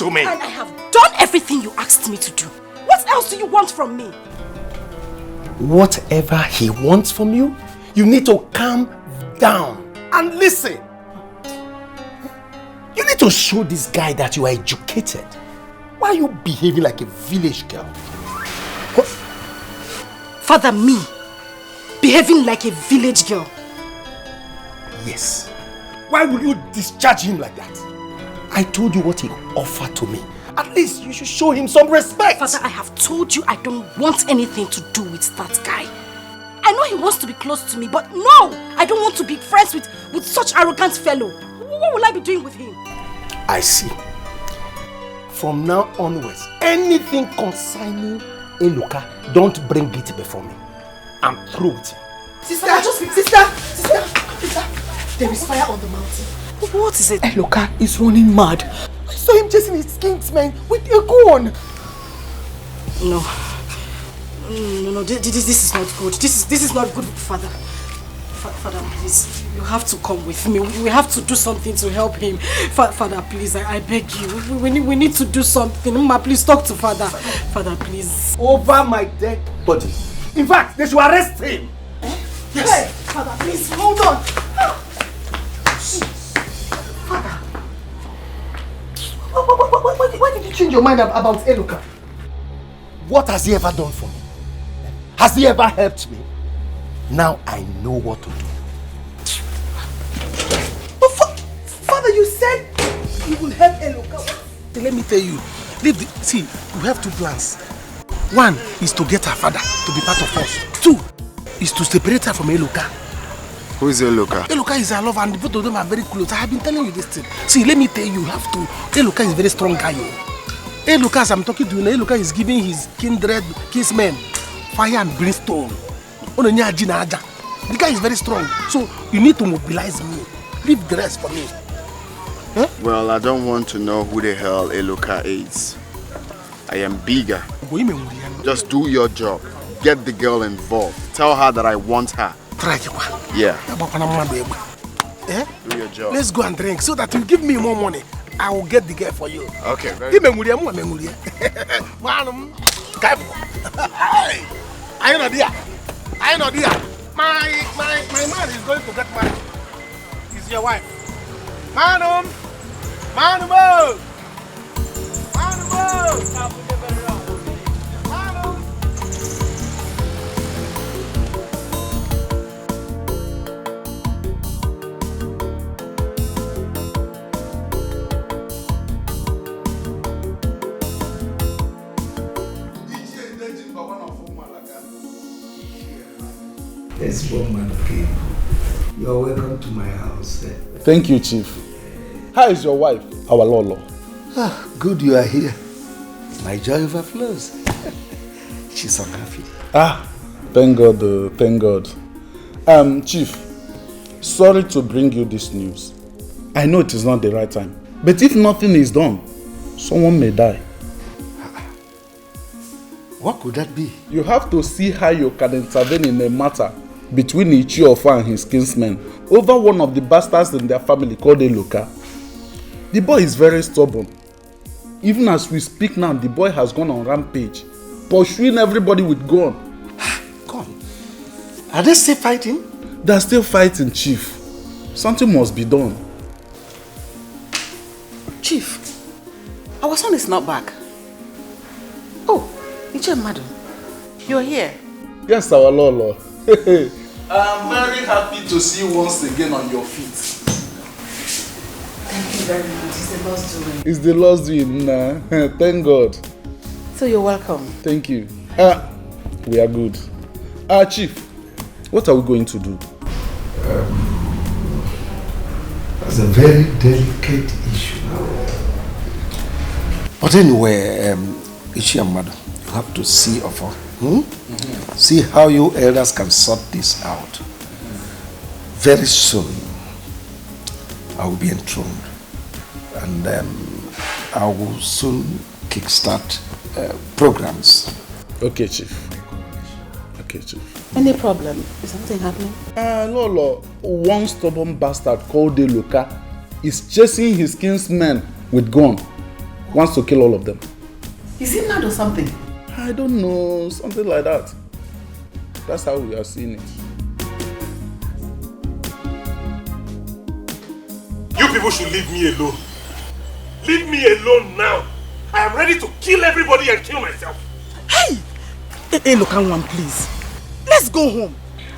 to me. And I have done everything you asked me to do. What else do you want from me? Whatever he wants from you, you need to calm down and listen. You need to show this guy that you are educated. Why are you behaving like a village girl? What? Father, me? Behaving like a village girl? Yes. Why will you discharge him like that? I told you what he offered to me. At least you should show him some respect. Father, I have told you I don't want anything to do with that guy. I know he wants to be close to me, but no! I don't want to be friends with such arrogant fellow. What will I be doing with him? I see. From now onwards, anything concerning Eloka, don't bring it before me. I'm through with him. Sister, there is fire on the mountain. What is it? Eloka is running mad. I saw him chasing his kinsmen with a gun. No, this is not good. This is not good, Father. Father, please, you have to come with me. We have to do something to help him. Father, please, I beg you. We need to do something. Mama, please talk to Father. Father, please. Over my dead body. In fact, they should arrest him. Yes. Hey, Father, please, hold on. Father, why did you change your mind about Eloka? What has he ever done for me? Has he ever helped me? Now I know what to do. But Father, you said you will help Eloka. Let me tell you, see, we have 2 plans. 1 is to get her father to be part of us. 2 is to separate her from Eloka. Who is Eloka? Eloka is her lover and both of them are very close. I have been telling you this thing. See, let me tell you, Eloka is a very strong guy. Eloka, as I'm talking to you, Eloka is giving his kinsmen fire and brimstone. The guy is very strong, so you need to mobilize me. Leave the rest for me. Huh? Well, I don't want to know who the hell Eloka is. I am bigger. Just do your job. Get the girl involved. Tell her that I want her. Yeah. Do your job. Let's go and drink so that you give me more money. I will get the girl for you. Okay, very good. I know dear. My man is going to get married. He's your wife. Manum. This woman came. You're welcome to my house. Thank you, Chief. How is your wife, our Lolo? Good you are here. My joy overflows. She's so happy. Thank God, thank God. Chief, sorry to bring you this news. I know it is not the right time, but if nothing is done, someone may die. What could that be? You have to see how you can intervene in a matter between Ichiofa and his kinsmen over one of the bastards in their family called Eloka. The boy is very stubborn. Even as we speak now, the boy has gone on rampage, pursuing everybody with gun. Gun? Are they still fighting? They are still fighting, Chief. Something must be done. Chief, our son is not back. Oh, Iche Madam, you are here. Yes, our Lolo. I'm very happy to see you once again on your feet. Thank you very much. It's the Lord's doing. It's the Lord's doing. Thank God. So you're welcome. Thank you. We are good. Chief, what are we going to do? That's a very delicate issue. But anyway, Ichi Madam, you have to see Ofo. See how you elders can sort this out. Very soon, I will be enthroned. And I will soon kickstart programs. Okay, Chief. Okay, Chief. Any problem? Is something happening? Lolo, one stubborn bastard called Eloka is chasing his kinsmen with gun. wants to kill all of them. Is he mad or something? I don't know, something like that. That's how we are seeing it. You people should leave me alone. Leave me alone now. I am ready to kill everybody and kill myself. Hey, look, one, please. Let's go home.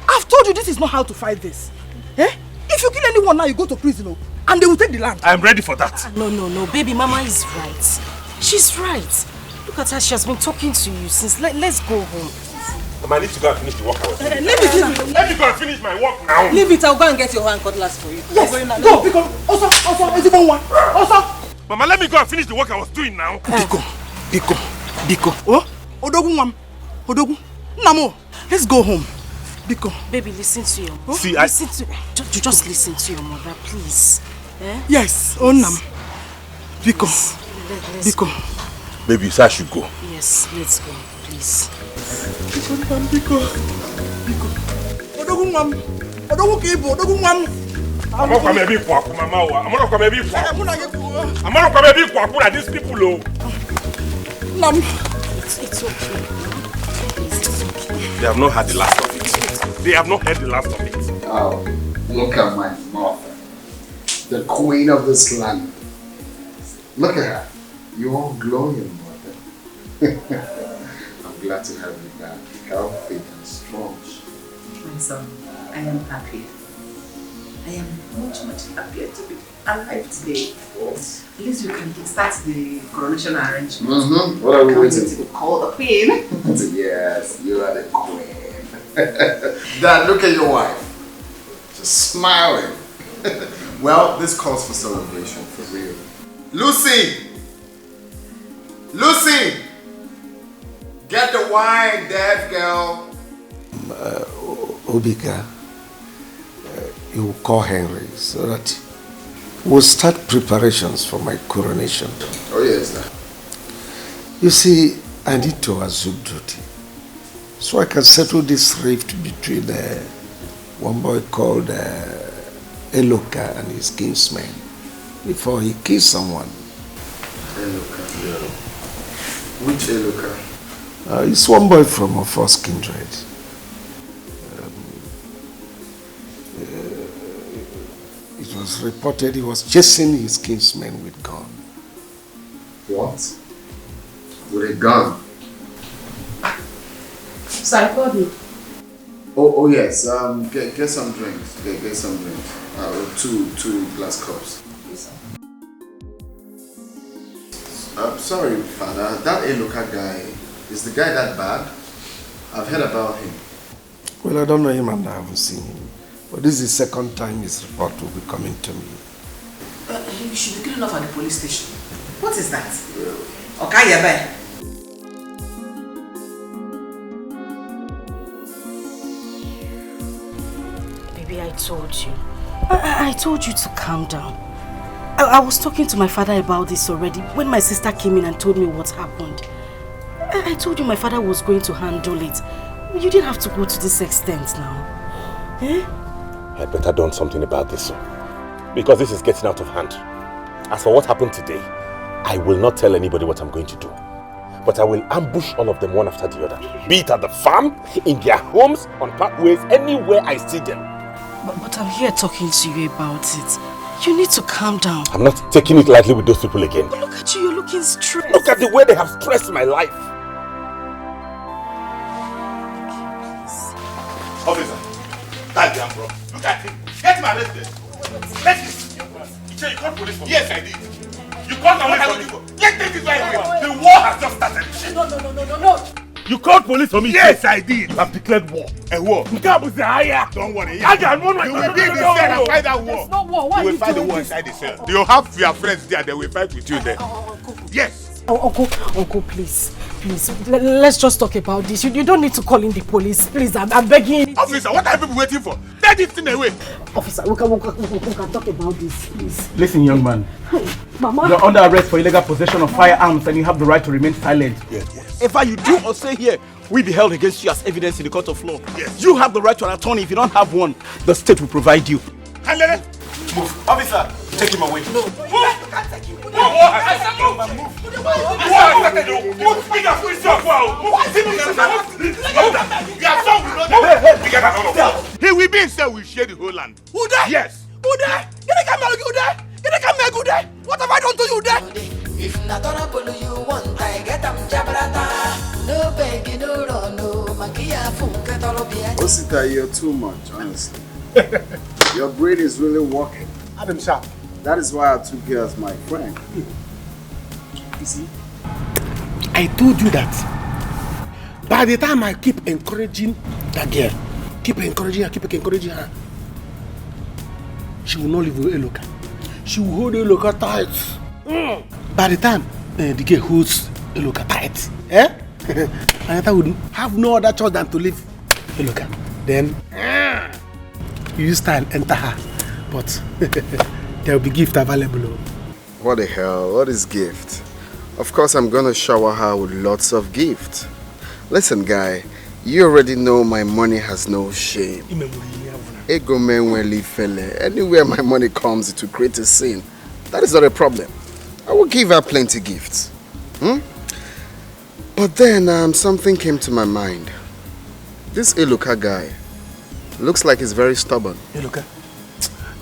I've told you this is not how to fight this. Eh? If you kill anyone now, you go to prison, and they will take the land. I am ready for that. No, baby, Mama is right. She's right. Look at her, she has been talking to you since. Let's go home. I need to go and finish the work I was doing. Leave it. Let me go and finish my work now. Leave it, I'll go and get your hand cutlass for you. Yes, go, because also, is it one? Also. Mama, let me go and finish the work I was doing now. Biko. Oh, Odogu, Namo, let's go home. Biko. Baby, listen to your mother. See, just listen to your mother, please. Eh? Yes, Nam. Biko. Biko. Baby, you said I should go. Yes, let's go, please. Biko. Odogu Kibo, Odogu Mam. I'm not going to be quiet, Mama. I'm not going to be quiet. I'm not going to be quiet. These people, Nam. It's okay. They have not had the last of it. They have not heard the last of it. Oh, look at my mother, the queen of this land. Look at her. You're all glowing, mother. I'm glad to have you back, healthy and strong. My son, I am happy. I am much happier to be alive today. At least we can start the coronation arrangement. What are we waiting for? Call the queen. Yes, you are the queen. Dad, look at your wife. Just smiling. Well, this calls for celebration, for real. Lucy! Get the wine, deaf girl. Obika, you will call Henry so that we'll start preparations for my coronation. Oh yes, sir. You see, I need to assume duty so I can settle this rift between one boy called Eola and his kinsmen before he kills someone. Eola? Yeah. Which Eola? It's one boy from our first kindred. It was reported he was chasing his kinsmen with gun. What? With a gun? So I called you. Oh yes. Get some drinks. Get some drinks. Two glass cups. Yes, sir. Sorry, Father. That Eola guy, is the guy that bad? I've heard about him. Well, I don't know him and I haven't seen him. But this is the second time his report will be coming to me. You should be good enough at the police station. What is that? Okay, yeah, bye. Baby, I told you. I told you to calm down. I was talking to my father about this already when my sister came in and told me what happened. I told you my father was going to handle it. You didn't have to go to this extent now. Eh? I'd better done something about this, because this is getting out of hand. As for what happened today, I will not tell anybody what I'm going to do. But I will ambush all of them one after the other. Be it at the farm, in their homes, on pathways, anywhere I see them. But I'm here talking to you about it. You need to calm down. I'm not taking it lightly with those people again. But look at you, you're looking stressed. Look at the way they have stressed my life. Officer, that's the bro. Look at him. Get him arrested. Let him. You called police for me? Yes, I did. You called the police for me? Get this right away. The war has just started. No. You called police for me? Yes, I did. You have declared war. A war? Don't worry. You will be in the cell and fight that war. There's no war. Why you will fight the war inside the cell. You have your friends there. They will fight with you there. Yes. Uncle, please, let's just talk about this. You don't need to call in the police, please. I'm begging. Officer, what are people waiting for? Take this thing away. Officer, we can talk about this, please. Listen, young man. Mama. You're under arrest for illegal possession of firearms and you have the right to remain silent. Yes. If you do or say here, we be held against you as evidence in the court of law. Yes. You have the right to an attorney. If you don't have one, the state will provide you. Move. Officer. Take him away. No. You can't take him. Move! He will be instead we share the whole land. Who there? Yes. Who there? Get a camera, you there? Get a camera, you there? What have I done to you there? If not gonna you want, I get them jabrata. No begging, no run, no makia funke torobia. Osita, you're too much, honestly. Your brain is really working. Adam Sharp. That is why I took you as my friend. You see, I told you that by the time I keep encouraging that girl, keep encouraging her, she will not leave with Eloka. She will hold Eloka tight. By the time Dikeh holds Eloka tight, Anita would have no other choice than to leave Eloka. Then you use time enter her, but there will be gift available. What the hell? What is gift? Of course, I'm gonna shower her with lots of gifts. Listen, guy, you already know my money has no shame. Ego men will leave felle. Anywhere my money comes, it will create a scene. That is not a problem. I will give her plenty gifts. But then something came to my mind. This Eloka guy looks like he's very stubborn. Eloka?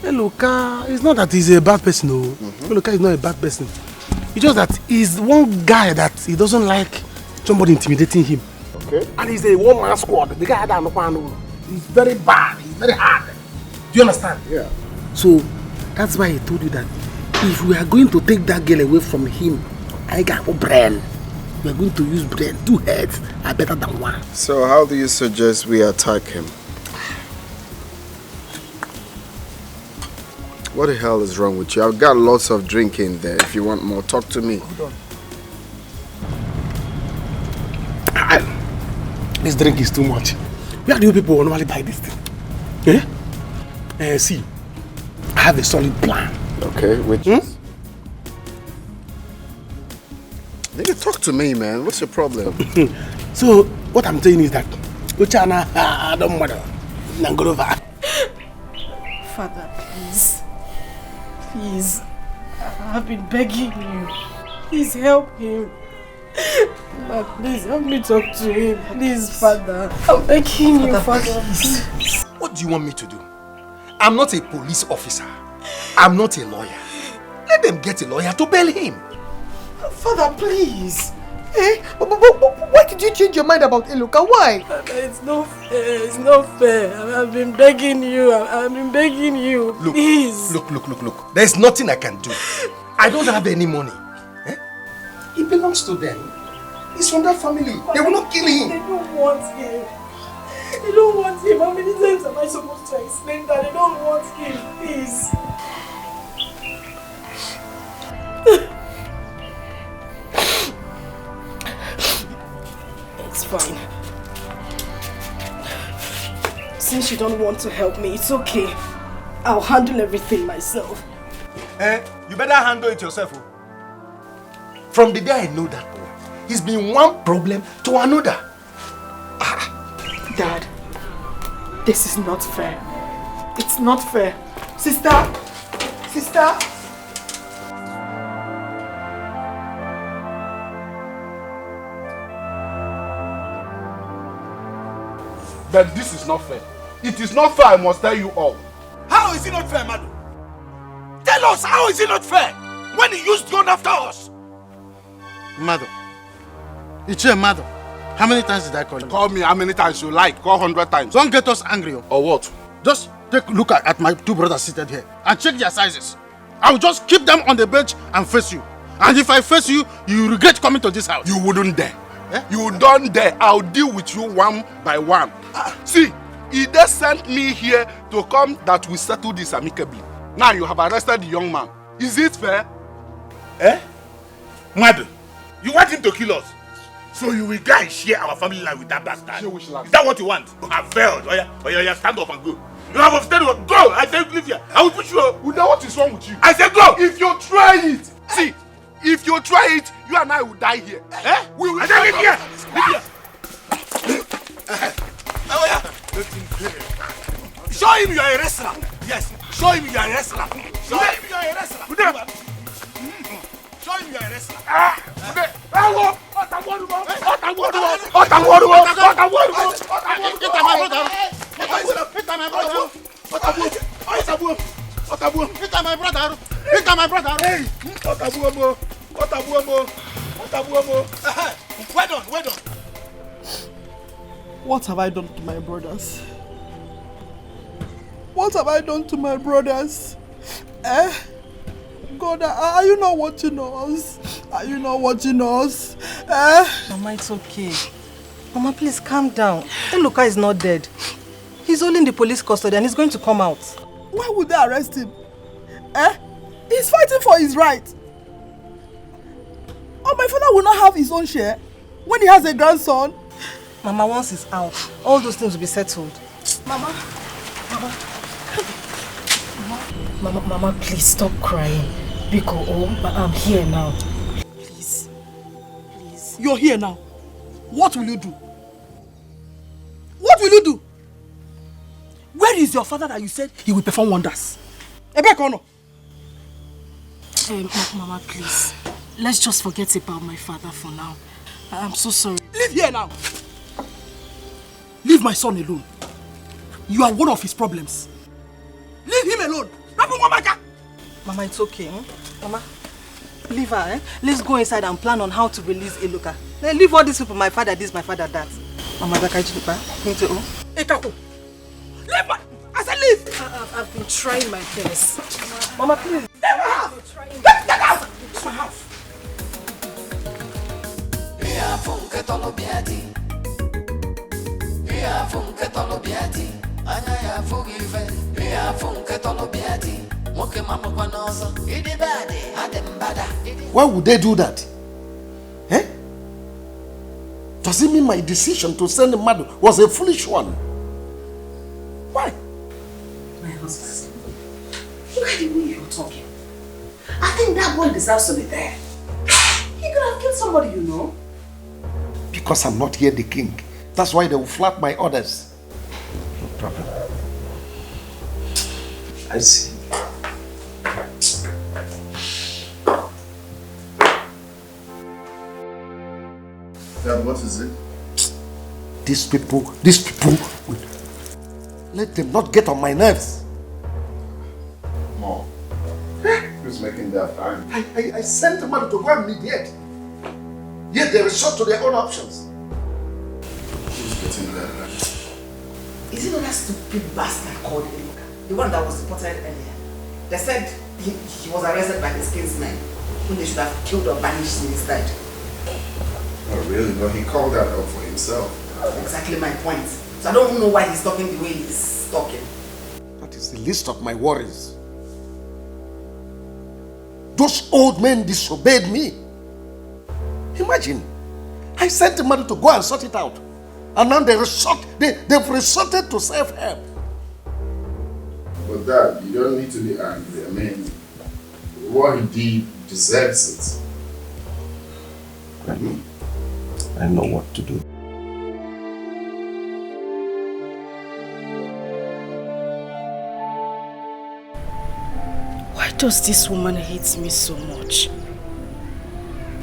Eloka, it's not that he's a bad person, no. Eloka is not a bad person. It's just that he's one guy that he doesn't like somebody intimidating him. Okay. And he's a one-man squad. The guy that he's very bad, he's very hard. Do you understand? Yeah. So that's why he told you that if we are going to take that girl away from him, I got a brain. We are going to use brain. 2 heads are better than one. So how do you suggest we attack him? What the hell is wrong with you? I've got lots of drink in there. If you want more, talk to me. Hold on. This drink is too much. Where do you people normally buy this thing? See, I have a solid plan. Okay, which is? Nigga, talk to me, man. What's your problem? So, what I'm saying is that Uchana, don't matter. Nangolova. Father, please. Please. I've been begging you. Please help him. Ma, please help me talk to him. Please, Father. I'm begging you, Father. Please. What do you want me to do? I'm not a police officer. I'm not a lawyer. Let them get a lawyer to bail him. Father, please. Why did you change your mind about Eloka? Why? It's not fair. It's not fair. I've been begging you. I've been begging you. Look, please. Look. There's nothing I can do. I don't have any money. It belongs to them. He's from that family. They will not kill him. They don't want him. They don't want him. How many times am I supposed to explain that? They don't want him. Please. It's fine. Since you don't want to help me, it's okay. I'll handle everything myself. You better handle it yourself. From the day I know that boy, he's been one problem to another. Dad, this is not fair. It's not fair. Sister! But this is not fair. It is not fair, I must tell you all. How is it not fair, Madu? Tell us, how is it not fair? When he used gun after us? Madu. It's your mother. How many times did I call you? Call me how many times you like. Call 100 times. Don't get us angry. Or what? Just take a look at my 2 brothers seated here and check their sizes. I will just keep them on the bench and face you. And if I face you, you will regret coming to this house. You wouldn't dare. You don't dare. I'll deal with you one by one. See, he just sent me here to come that we settle this amicably. Now you have arrested the young man. Is it fair? Madu, you want him to kill us? So you will guys share our family life with that bastard? Share which land? Is that what you want? You have failed. Oh yeah, stand up and go. You have upstairs. Go! I said leave here. I will push you up. Now what is wrong with you? I said go! If you try it, see, if you try it, you and I will die here. We will die here. Oh yeah. Show him you are a wrestler. Yes. Show him you are a wrestler. Show him you are are a wrestler. Show him you are a wrestler. Well done. What have I done to my brothers? What have I done to my brothers? God, are you not watching us? Are you not watching us? Mama, it's okay. Mama, please calm down. Eola is not dead. He's only in the police custody and he's going to come out. Why would they arrest him? He's fighting for his right. Oh, my father will not have his own share when he has a grandson. Mama, once he's out, all those things will be settled. Mama, please stop crying. Biko, I'm here now. Please. You're here now. What will you do? What will you do? Where is your father that you said he will perform wonders? Ebekono. Mama, please. Let's just forget about my father for now. I'm so sorry. Leave here now. Leave my son alone. You are one of his problems. Leave him alone. Mama, it's okay. Mama, leave her. Let's go inside and plan on how to release Eola. Leave all these people, my father this, my father that. Mama, leave my... I said leave! I've been trying my best. Mama, please. Leave my house! Get out! Leave my house! Why would they do that? Does it mean my decision to send him mad was a foolish one? Why? My husband, look at the way you're talking. I think that one deserves to be there. He could have killed somebody, you know. Because I'm not here the king. That's why they will flap my orders. No problem. I see. Dad, what is it? These people, let them not get on my nerves. Mom, who's making that time? I sent the man to go and mediate. Yet they resort to their own options. Who's getting that time? Is it not that stupid bastard called Eola? The one that was deported earlier. They said he was arrested by his kinsmen, whom they should have killed or banished instead. Oh really? But he called that out for himself. Exactly my point. So I don't know why he's talking the way he's talking. That is the least of my worries. Those old men disobeyed me. Imagine, I sent the man to go and sort it out. And now they've resorted to self-help. But Dad, you don't need to be angry. I mean, what he did deserves it. I know what to do. Why does this woman hate me so much?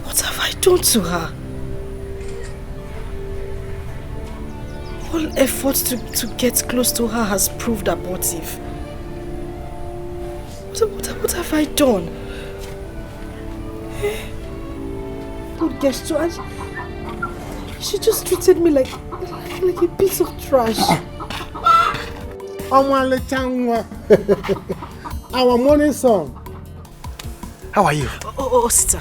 What have I done to her? All efforts to get close to her has proved abortive. What have I done? Good guess too. She just treated me like a piece of trash. Our morning son. How are you? Osita,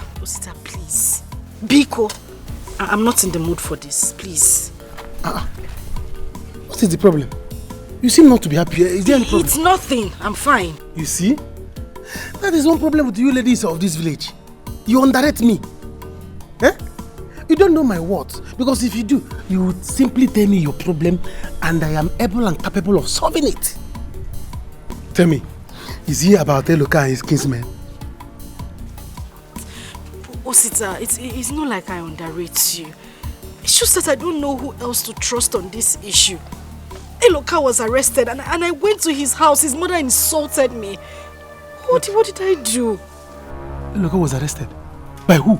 please. Biko, I'm not in the mood for this, please. What is the problem? You seem not to be happy. Is there any problem? It's nothing. I'm fine. You see? That is one problem with you ladies of this village. You underrate me. You don't know my words. Because if you do, you would simply tell me your problem and I am able and capable of solving it. Tell me, is he about Eola and his kinsmen? Osita, it's not like I underrate you. It's just that I don't know who else to trust on this issue. Eola was arrested and I went to his house. His mother insulted me. What did I do? Eloka was arrested. By who?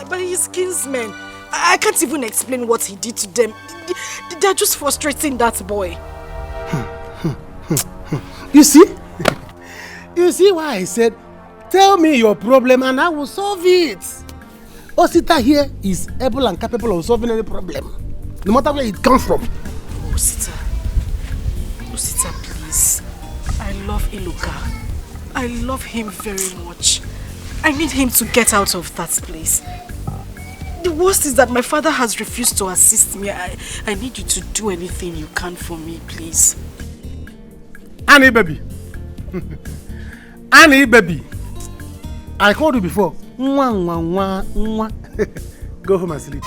By his kinsmen. I can't even explain what he did to them. They're just frustrating that boy. You see? You see why I said, tell me your problem and I will solve it. Osita here is able and capable of solving any problem, no matter where it comes from. Osita, please. I love Eloka. I love him very much. I need him to get out of that place. The worst is that my father has refused to assist me. I need you to do anything you can for me, please. Annie, baby. Annie, baby. I called you before. Go home and sleep.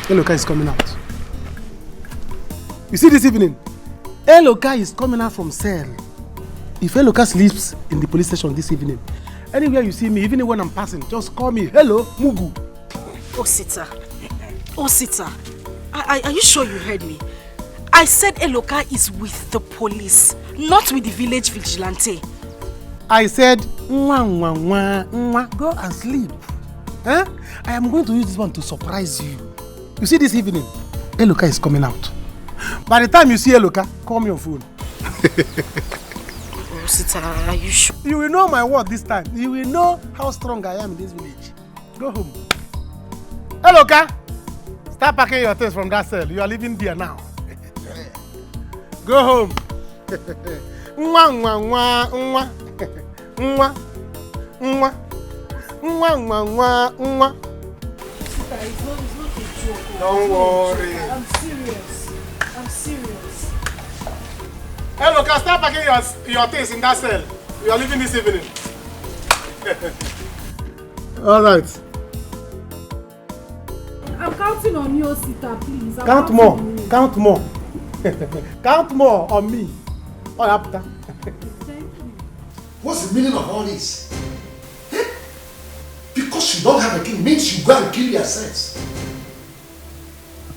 Eloka is coming out. You see this evening? Eloka is coming out from cell. If Eloka sleeps in the police station this evening, anywhere you see me, even when I'm passing, just call me, hello, Mugu. Osita, are you sure you heard me? I said Eloka is with the police, not with the village vigilante. I said, go and sleep. Huh? I am going to use this one to surprise you. You see this evening, Eloka is coming out. By the time you see Eloka, call me on phone. Osita, are you sure? You will know my word this time. You will know how strong I am in this village. Go home. Eloka, start packing your things from that cell. You are leaving there now. Go home. Don't worry. I'm serious. Eloka, start packing your things in that cell. You are leaving this evening. All right. I'm counting on you, Osita, please. Count more. Count more on me. All after. What's the meaning of all this? Eh? Because you don't have a king means you go and kill yourselves.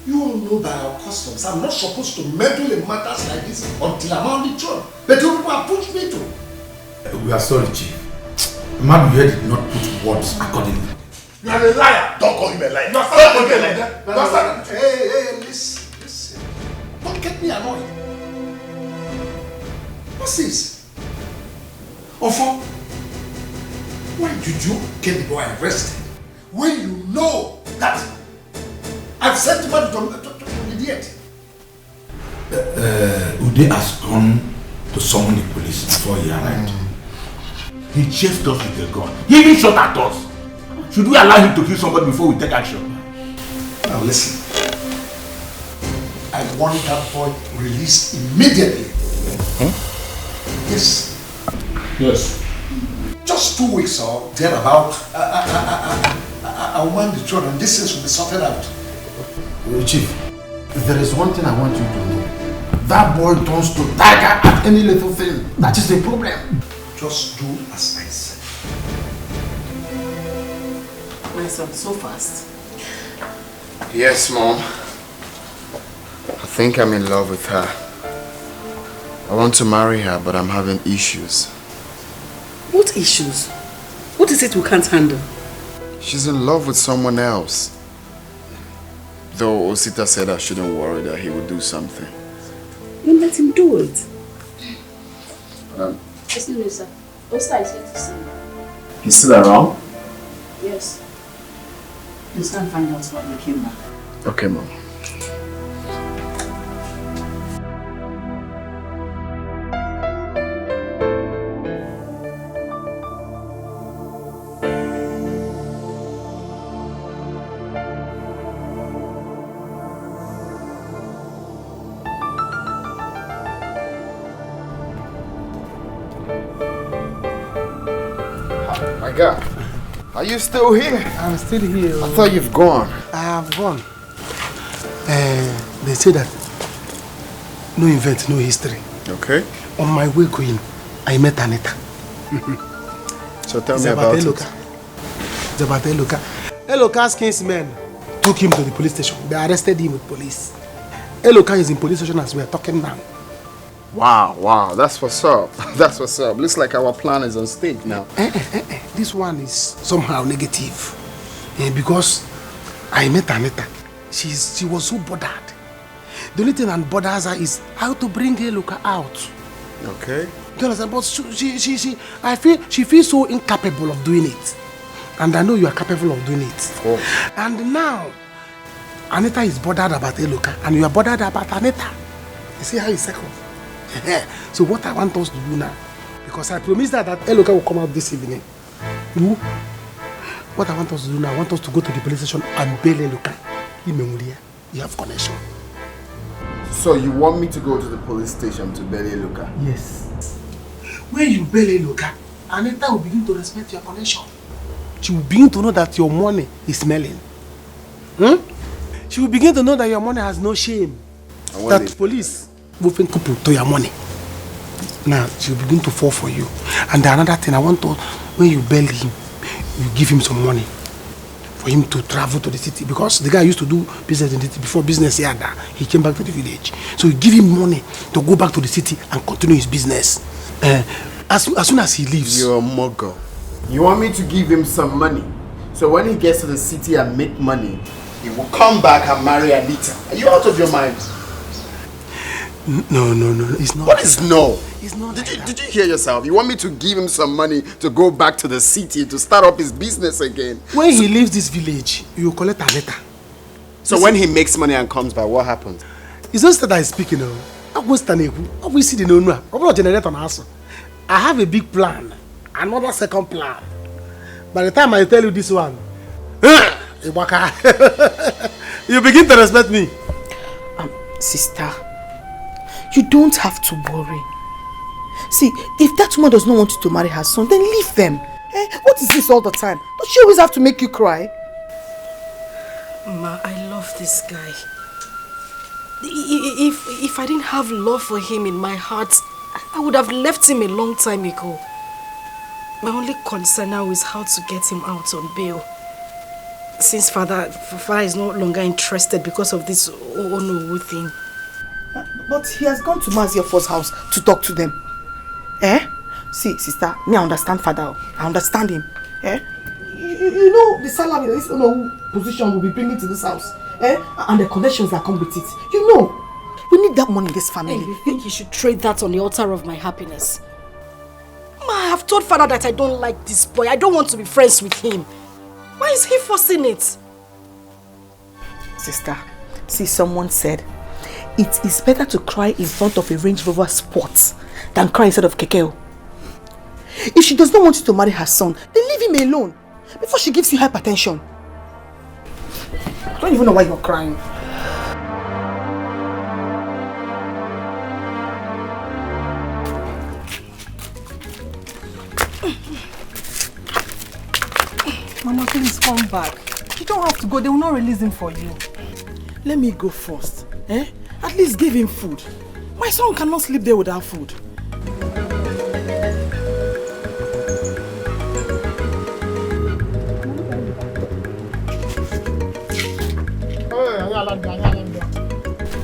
You all know by our customs, I'm not supposed to meddle in matters like this until I'm on the throne. But you people have pushed me to. We are sorry, Chief. Man, you did not put words accordingly. You are a liar. Don't call him a liar. Don't call him a liar. Hey, listen. Don't get me annoyed. What's this? Ofo, why did you get the boy arrested when you know that I've sent him out to mediate? Ude has gone to summon the police before he arrived. He chased us with a gun. He even shot at us. Should we allow him to kill somebody before we take action? Now listen. I want that boy released immediately. Yes. Yes. Just 2 weeks or thereabout, I'll mind the throne and this things will be sorted out. Chief, there is one thing I want you to know. That boy turns to tiger at any little thing. That is the problem. Just do as I said. My son, so fast. Yes, Mom. I think I'm in love with her. I want to marry her, but I'm having issues. What issues? What is it we can't handle? She's in love with someone else. Though Osita said I shouldn't worry that he would do something. You let him do it. Excuse me, sir. Osita is here to see you. He's still around? Yes. Please can't find out what we came back. Okay, Mom. My God, are you still here? I'm still here. I thought you've gone. I have gone. They say that no event, no history. Okay. On my way going, I met Anita. So tell me about it. It's about Eloka. Eloka's kinsmen took him to the police station. They arrested him with police. Eloka is in police station as we are talking now. Wow, that's what's up. That's what's up. Looks like our plan is on stake now. This one is somehow negative. Because I met Anita. She was so bothered. The only thing that bothers her is how to bring Eloka out. Okay. You understand? But I feel she feels so incapable of doing it. And I know you are capable of doing it. Oh. And now, Anita is bothered about Eloka and you are bothered about Anita. You see how it's circled? So what I want us to do now, because I promised that Eloka will come out this evening. What I want us to do now, I want us to go to the police station and bail Eloka. You have connection. So you want me to go to the police station to bail Eloka? Yes. When you bail Eloka, Anita will begin to respect your connection. She will begin to know that your money is smelling. She will begin to know that your money has no shame. That police will think to your money. Now, she will begin to fall for you. And another thing, I want to, when you bail him, you give him some money for him to travel to the city. Because the guy used to do business in the city. Before business here, he came back to the village. So you give him money to go back to the city and continue his business. As soon as he leaves. You're a muggle. You want me to give him some money? So when he gets to the city and make money, he will come back and marry Anita. Are you out of your mind? No, it's not. What is no? It's not. Did you hear yourself? You want me to give him some money to go back to the city to start up his business again? When he leaves this village, you will collect a letter. So when he makes money and comes back, what happens? It's just that I speak, I have a big plan. Another second plan. By the time I tell you this one, you begin to respect me. Sister, you don't have to worry. See, if that woman does not want you to marry her son, then leave them. What is this all the time? Don't she always have to make you cry? Ma, I love this guy. If I didn't have love for him in my heart, I would have left him a long time ago. My only concern now is how to get him out on bail. Since father is no longer interested because of this no thing. But he has gone to Maziofo's house to talk to them. See, sister, me I understand father. I understand him. You know the salary that this position will be bringing to this house. And the connections that come with it. You know, we need that money in this family. And you think he should trade that on the altar of my happiness? Ma, I have told father that I don't like this boy. I don't want to be friends with him. Why is he forcing it? Sister, see, someone said, it is better to cry in front of a Range Rover Sport than cry instead of Kekeo. If she does not want you to marry her son, then leave him alone before she gives you hypertension. I don't even know why you're crying. Mama, please come back. You don't have to go. They will not release him for you. Let me go first. At least give him food. My son cannot sleep there without food.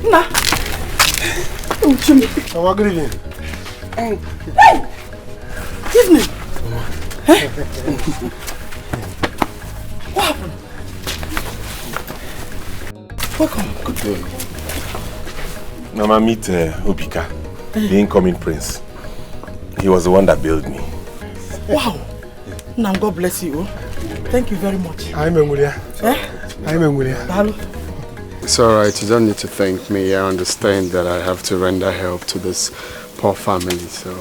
Nah. Oh, good evening. Hey! Evening! What happened? Welcome. Good day. Mama, meet Obika, the incoming prince. He was the one that bailed me. Wow. Now God bless you. Thank you very much. I'm Engulia. I'm Engulia. It's alright, you don't need to thank me. I understand that I have to render help to this poor family, so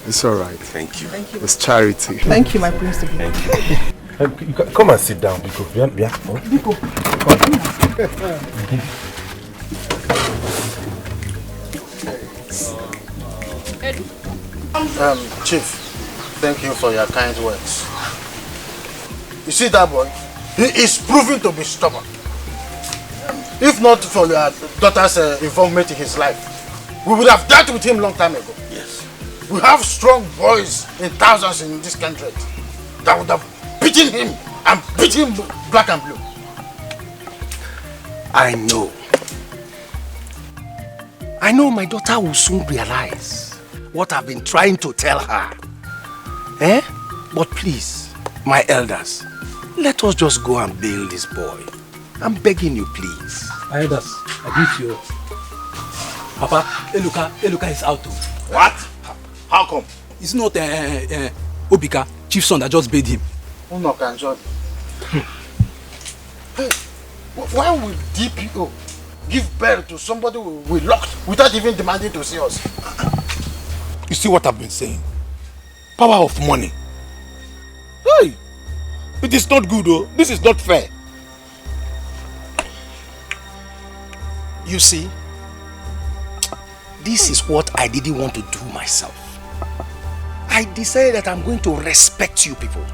it's alright. Thank you. Thank you. It's charity. Thank you, my prince. Thank you. Come and sit down, Biko. Biko. Chief, thank you for your kind words. You see that boy? He is proving to be stubborn. If not for your daughter's involvement in his life, we would have dealt with him long time ago. Yes. We have strong boys in thousands in this country that would have beaten him and beat him black and blue. I know. I know my daughter will soon realize what I've been trying to tell her. Eh? But please, my elders, let us just go and bail this boy. I'm begging you, please. My elders, I greet you. Papa, Eluka is out too. What? How come? It's not Obika, chief's son, that just bailed him. Oh no, John. Hey, why would DPO give birth to somebody we locked without even demanding to see us? You see what I've been saying? Power of money. Hey, it is not good though. This is not fair. You see, this is what I didn't want to do myself. I decided that I'm going to respect you people.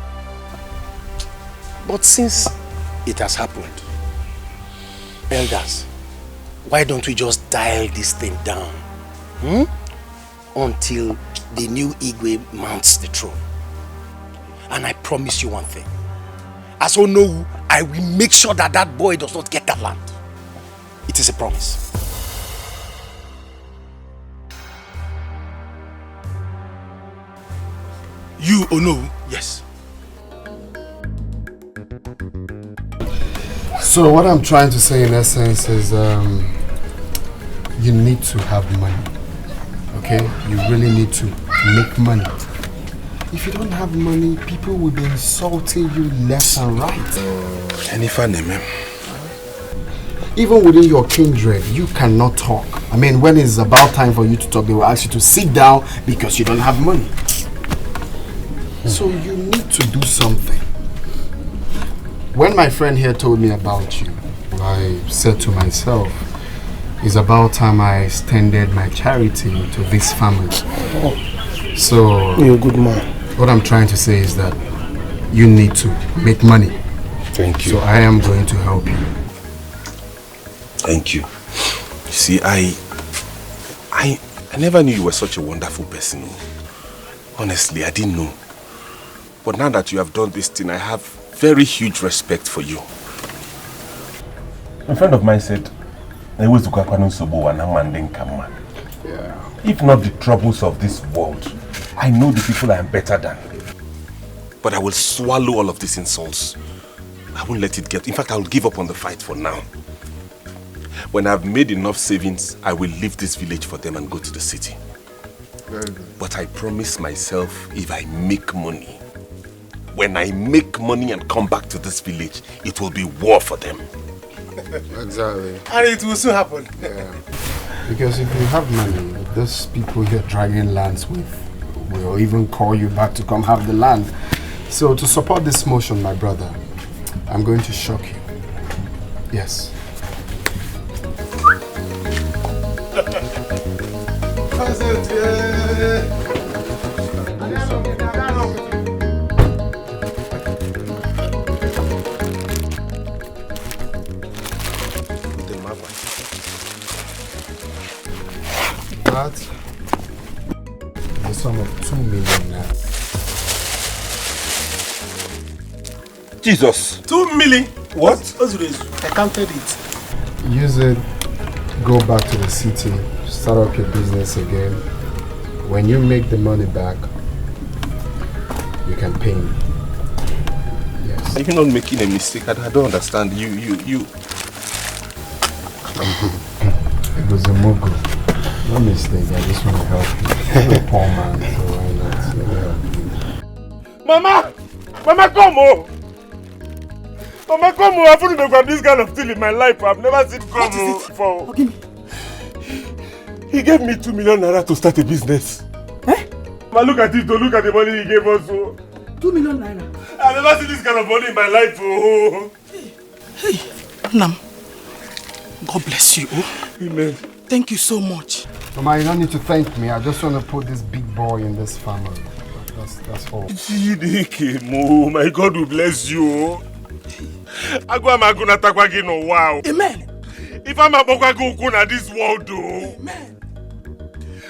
But since it has happened, elders, why don't we just dial this thing down? Until the new Igwe mounts the throne. And I promise you one thing. As Onowu, I will make sure that that boy does not get that land. It is a promise. You, Onowu? Yes. So what I'm trying to say in essence is you need to have money. Okay? You really need to make money. If you don't have money, people will be insulting you left and right. Even within your kindred, you cannot talk. I mean, when it's about time for you to talk, they will ask you to sit down because you don't have money. So you need to do something. When my friend here told me about you, I said to myself, it's about time I extended my charity to this family. So, you're a good man. What I'm trying to say is that you need to make money. Thank you. So I am going to help you. Thank you. You see, I never knew you were such a wonderful person. Honestly, I didn't know. But now that you have done this thing, I have very huge respect for you. A friend of mine said, if not the troubles of this world, I know the people I am better than. But I will swallow all of these insults. I won't let it get... In fact, I will give up on the fight for now. When I've made enough savings, I will leave this village for them and go to the city. Very good. But I promise myself, if I make money, when I make money and come back to this village, it will be war for them. Exactly. And it will soon happen. Yeah. Because if you have money, those people you're dragging lands with will even call you back to come have the land. So to support this motion, my brother, I'm going to shock you. Yes. That the sum of 2 million now. Jesus! 2 million? What? I counted it. Use it, go back to the city, start up your business again. When you make the money back, you can pay me. Yes. Are you not making a mistake? I don't understand. You. It was a mogul. No mistake, I just want to help you. I'm a poor man, so why not? Let me help you. Mama! Mama, come on! Mama, come on! I've never got this kind of thing in my life. I've never seen come before. Okay. He gave me 2 million naira to start a business. Eh? Mama, look at it, look at the money he gave us. 2 million naira? I've never seen this kind of money in my life. Hey, Nam. God bless you. Amen. Thank you so much. Mama, you don't need to thank me. I just want to put this big boy in this family. That's all. Dikeh, my God will bless you. Wow. Amen. If I'm a Bokwago at this world, amen.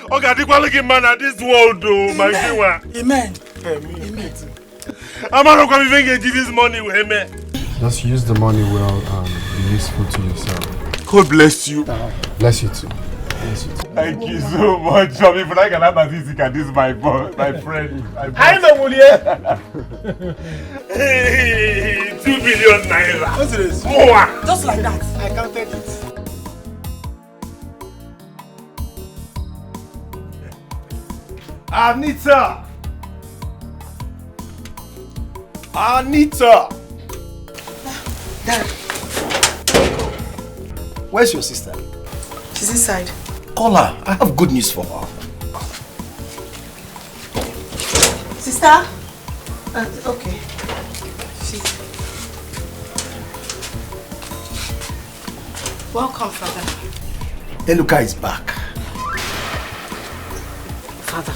Okay, man at this world, my God. Amen. Amen. I'm not going to get this money, amen. Just use the money well and be useful to yourself. God bless you. Bless you too. Thank you so much. If I can have this, this is my friend. I know, Mulia. 2 billion naira. What's this? More. Just like that. I counted it. Anita! Anita! Dad. Where's your sister? She's inside. Call her. I have good news for her. Sister? Okay. Welcome, Father. Eluka is back. Father.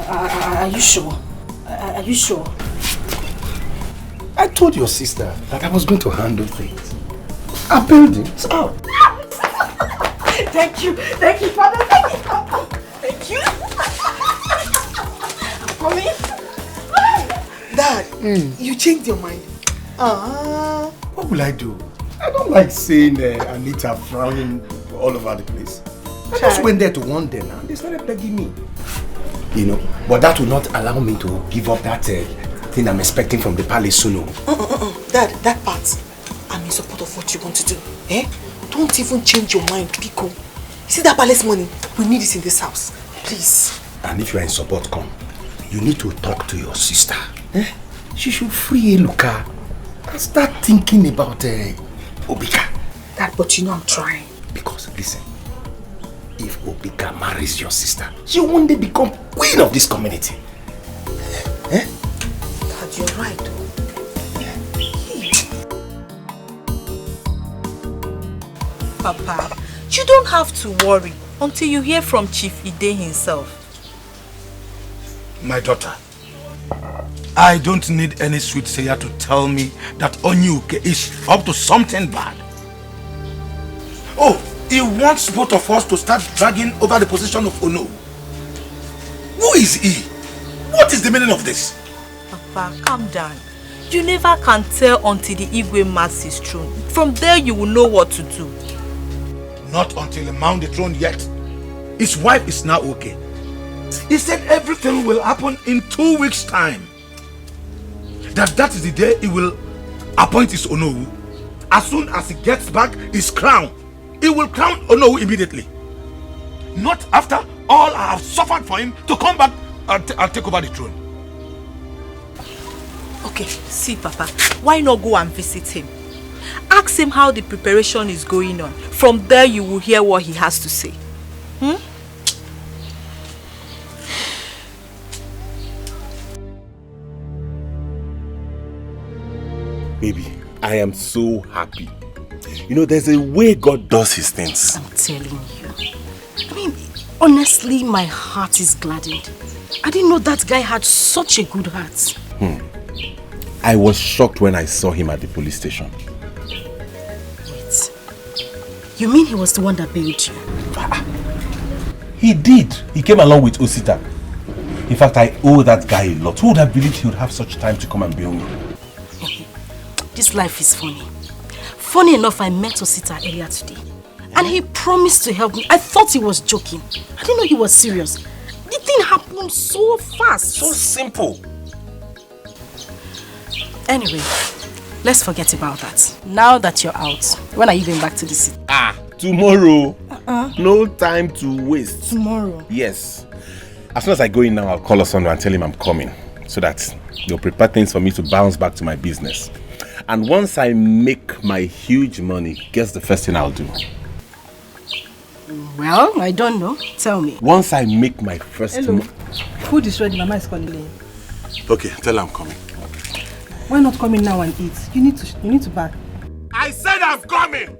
Are you sure? Are you sure? I told your sister that I was going to handle things. I built it out. Thank you, Father. Thank you. Mommy. Dad, you changed your mind. What will I do? I don't like seeing Anita frowning all over the place. I just went there to warn them and they started begging me. You know, but that will not allow me to give up that thing I'm expecting from the palace soon. Dad, that part, I'm in support of what you want to do. Don't even change your mind, Pico. See that palace money? We need it in this house. Please. And if you are in support, come. You need to talk to your sister. She should free Eluka and start thinking about Obika. Dad, but you know I'm trying. Because, listen, if Obika marries your sister, she will one day become queen of this community. Dad, you're right. Papa, you don't have to worry until you hear from Chief Ide himself. My daughter, I don't need any sweet sayer to tell me that Onyuke is up to something bad. Oh, he wants both of us to start dragging over the position of Ono. Who is he? What is the meaning of this? Papa, calm down. You never can tell until the Igwe mounts his throne. From there you will know what to do. Not until he mounts the throne yet. His wife is now okay. He said everything will happen in 2 weeks' time. That is the day he will appoint his Onowu. As soon as he gets back his crown, he will crown Onowu immediately. Not after all I have suffered for him to come back and take over the throne. Okay, see Papa, why not go and visit him? Ask him how the preparation is going on. From there you will hear what he has to say. Baby, I am so happy. You know, there's a way God does his things. I'm telling you. I mean, honestly, my heart is gladdened. I didn't know that guy had such a good heart. I was shocked when I saw him at the police station. Wait. You mean he was the one that bailed you? He did. He came along with Osita. In fact, I owe that guy a lot. Who would have believed he would have such time to come and bail me? This life is funny. Funny enough, I met Osita earlier today. And he promised to help me. I thought he was joking. I didn't know he was serious. The thing happened so fast. So simple. Anyway, let's forget about that. Now that you're out, when are you going back to the city? Tomorrow. No time to waste. Tomorrow? Yes. As soon as I go in now, I'll call Osondo and tell him I'm coming. So that they'll prepare things for me to bounce back to my business. And once I make my huge money, guess the first thing I'll do? Well, I don't know. Tell me. Once I make my first Hello. Food is ready. Mama is calling. Okay, tell her I'm coming. Why not come in now and eat? You need to back. I said I'm coming!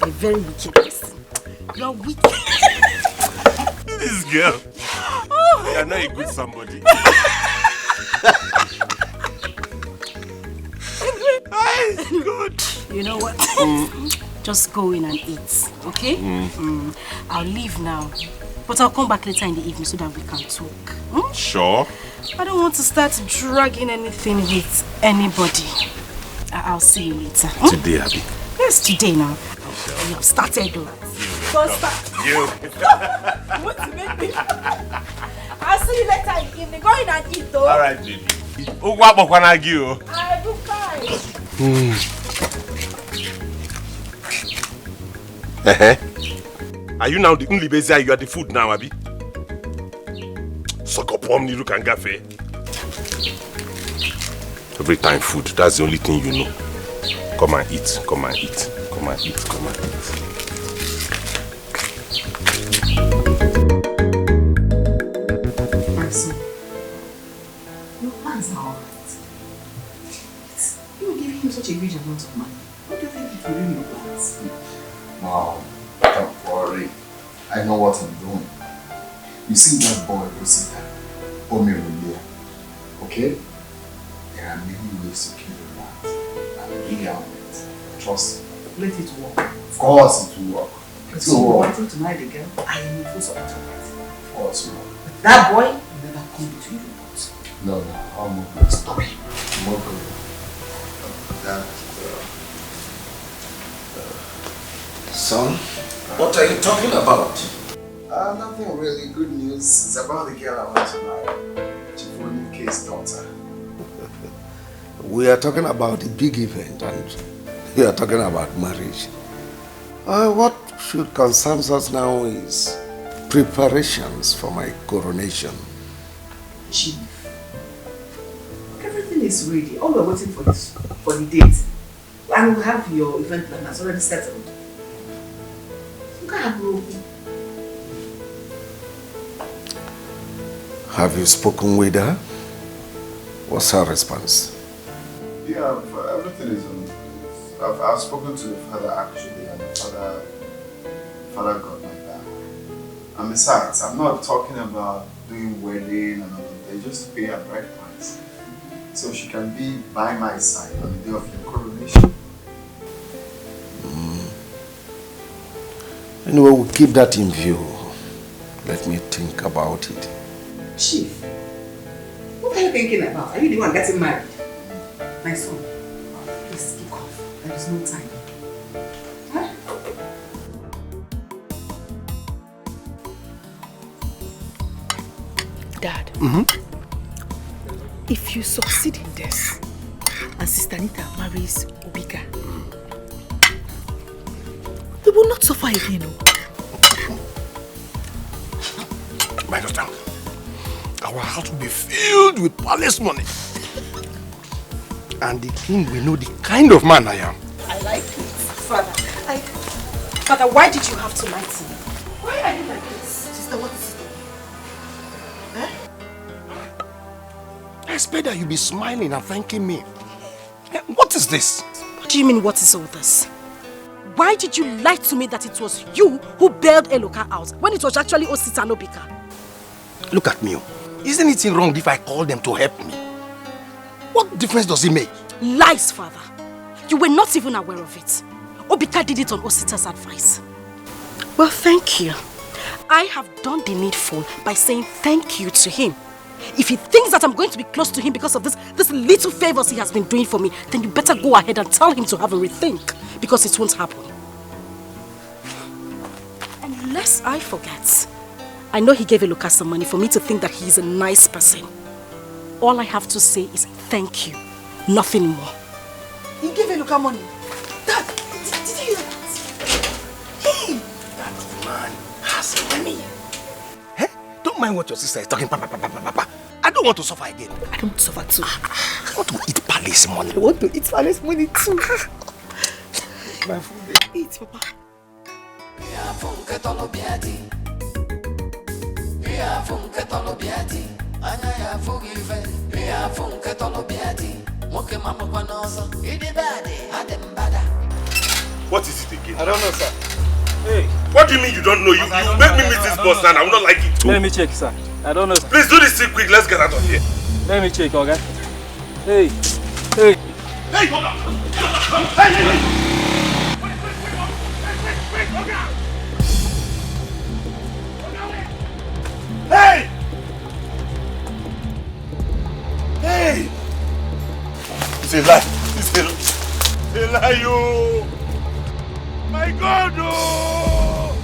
A very wicked person. You're wicked. This girl. You're not a good somebody. Good. You know what? Just go in and eat, okay? I'll leave now. But I'll come back later in the evening so that we can talk. Sure. I don't want to start dragging anything with anybody. I'll see you later. Today, Abby. Yes, today now. You have started though. Don't start. You. What to make me? I'll see you later in the evening. Go in and eat though. Alright, baby. I'll do fine. Are you now the only baby? You are the food now, Abby? Sokopom ni look and gafe. Every time food, that's the only thing you know. Come and eat, come and eat, come and eat, come and eat. My son, your plans are alright. You were giving him such a huge amount of money. What do you think it will ruin your plans? Mom, don't worry. I know what I'm doing. You see that boy, Rosita, Omerulia, okay? There are many ways to kill a rat. I'm really on it. Trust me. Let it work. Of course it will work. It So will you work. wanting to marry the girl? I am in full support of it. Of course, Mom. That boy will never come between you both. No, I'll move it. Stop it. Move it. That, Son, what are you talking about? nothing really. Good news. It's about the girl I want to marry. Chifoni K's daughter. We are talking about a big event and we are talking about marriage. What should concern us now is preparations for my coronation. Chief, everything is ready. All we're waiting for is for the date. And we'll have your event plan that's already settled. You can't have no. Have you spoken with her? What's her response? Yeah, everything is on. I've spoken to the father actually, and the father got my back. And besides, I'm not talking about doing wedding and all of that, just to pay her bride price. So she can be by my side on the day of your coronation. Anyway, we'll keep that in view. Let me think about it. Chief, what are you thinking about? Are you the one getting married? My son, please kick off. There is no time. Huh? Dad, if you succeed in this and Sister Anita marries Obika, we will not suffer again. My daughter, our house will be filled with palace money. And the king will know the kind of man I am. I like it. Father, why did you have to lie to me? Why are you like this? Sister, what is it? I expect that you'll be smiling and thanking me. What is this? What do you mean, what is all this? Why did you lie to me that it was you who bailed Eloka out when it was actually Osita and Obika? Look at me. Is anything wrong if I call them to help me? What difference does it make? Lies, Father. You were not even aware of it. Obika did it on Osita's advice. Well, thank you. I have done the needful by saying thank you to him. If he thinks that I'm going to be close to him because of this little favors he has been doing for me, then you better go ahead and tell him to have a rethink, because it won't happen. Unless I forget, I know he gave Eloka some money for me to think that he's a nice person. All I have to say is thank you, nothing more. He gave Eloka money. Dad, did you hear that? Hey! That man has money. Hey, don't mind what your sister is talking. Papa. I don't want to suffer again. I don't suffer too. I want to eat palace money. I want to eat palace money too. My food, eat, Papa. What is it again? I don't know, sir. Hey. What do you mean you don't know? You make me meet this boss and I will not like it too. Let me check, sir. I don't know, sir. Please do this thing quick. Let's get out of here. Let me check, okay? Hey. Hey. Hey, hold on. Hey. Hey! It's a lie. It's a lie, yo. My God, oh!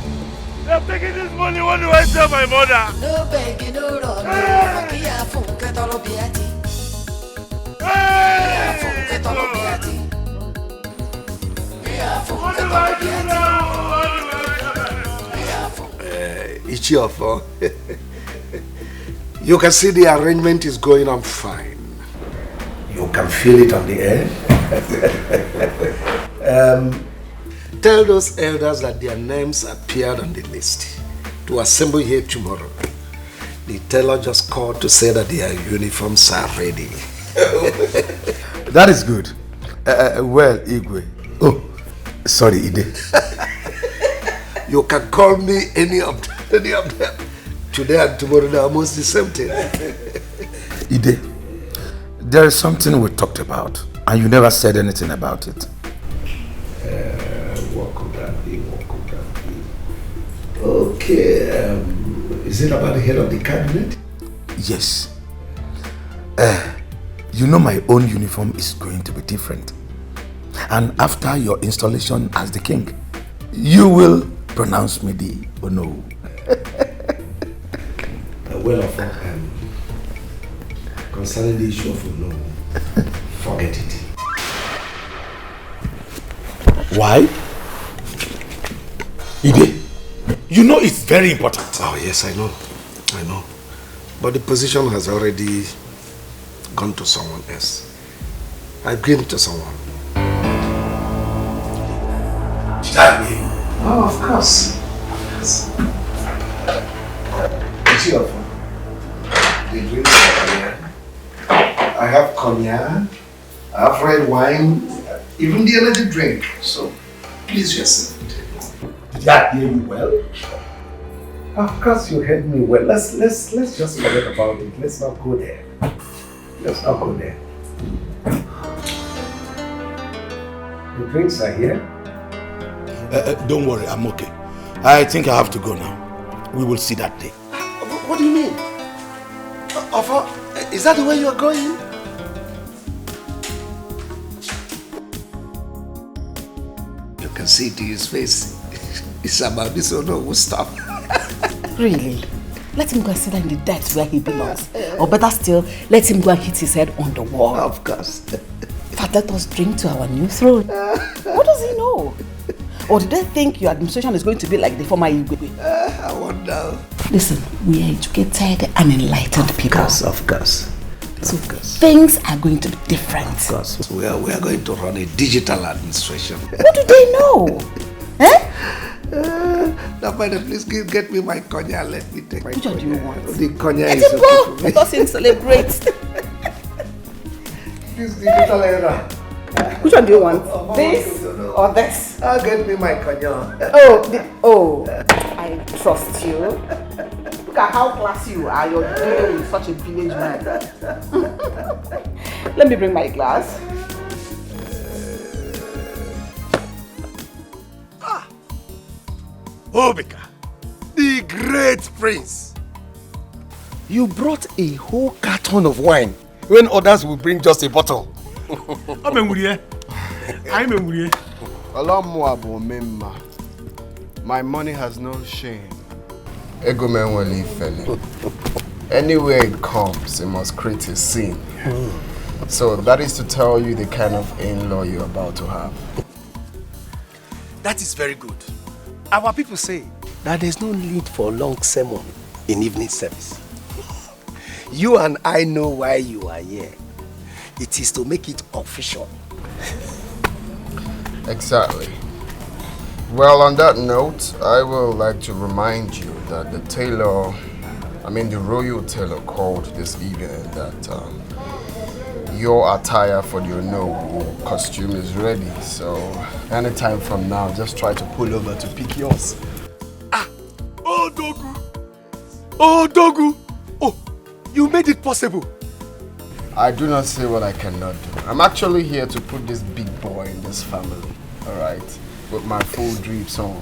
They're taking this money. What do I tell my mother? No begging, no run, no. Makia funke tolo biati. Makia funke tolo biati. What do I do now? Ichiofo, you can see the arrangement is going on fine. You can feel it on the air. Tell those elders that their names appeared on the list to assemble here tomorrow. The tailor just called to say that their uniforms are ready. That is good. Well, Igwe. Oh, sorry, Ide. You can call me any of them. Today and tomorrow they're almost the same thing. Ide, there is something we talked about, and you never said anything about it. What could that be? Okay, is it about the head of the cabinet? Yes. You know my own uniform is going to be different. And after your installation as the king, you will pronounce me the Ono. Well, concerning the issue of Ono, forget it. Why? Ide, you know it's very important. Oh yes, I know. But the position has already gone to someone else. I've given it to someone. Did I mean? Oh, of course. It's your phone. The drinks are here. I have cognac, I have red wine, even the energy drink. So, please just sit. Did I hear you well? Of course you heard me well. Let's just forget about it. Let's not go there. The drinks are here. Don't worry, I'm okay. I think I have to go now. We will see that day. What do you mean? Offer, is that the way you are going? You can see it in his face. It's about this or no stop. Really? Let him go and sit down in the dirt where he belongs. Or better still, let him go and hit his head on the wall. Of course. In fact, let us drink to our new throne. What does he know? Or did they think your administration is going to be like the former Igwe? I wonder. Listen, we are educated and enlightened people. Of course. So things are going to be different. Of course. We are going to run a digital administration. What do they know? Now, please get me my cognac. Let me take my Which one do you want? The cognac Let is him okay go. for me. Let us celebrate. This digital era. Which one do you want? This or this? Get me my cognac. I trust you. Look at how classy you are. You're dealing with such a village man. Let me bring my glass. Obika, the great prince. You brought a whole carton of wine when others will bring just a bottle. My money has no shame. Anywhere it comes, it must create a scene. So that is to tell you the kind of in-law you're about to have. That is very good. Our people say that there's no need for long sermon in evening service. You and I know why you are here. It is to make it official. Exactly. Well, on that note, I would like to remind you that the royal tailor called this evening that your attire for your noble costume is ready. So anytime from now, just try to pull over to pick yours. Oh, Dogu! Oh, Dogu! Oh, you made it possible. I do not say what I cannot do. I'm actually here to put this big boy in this family, all right? With my full drips on.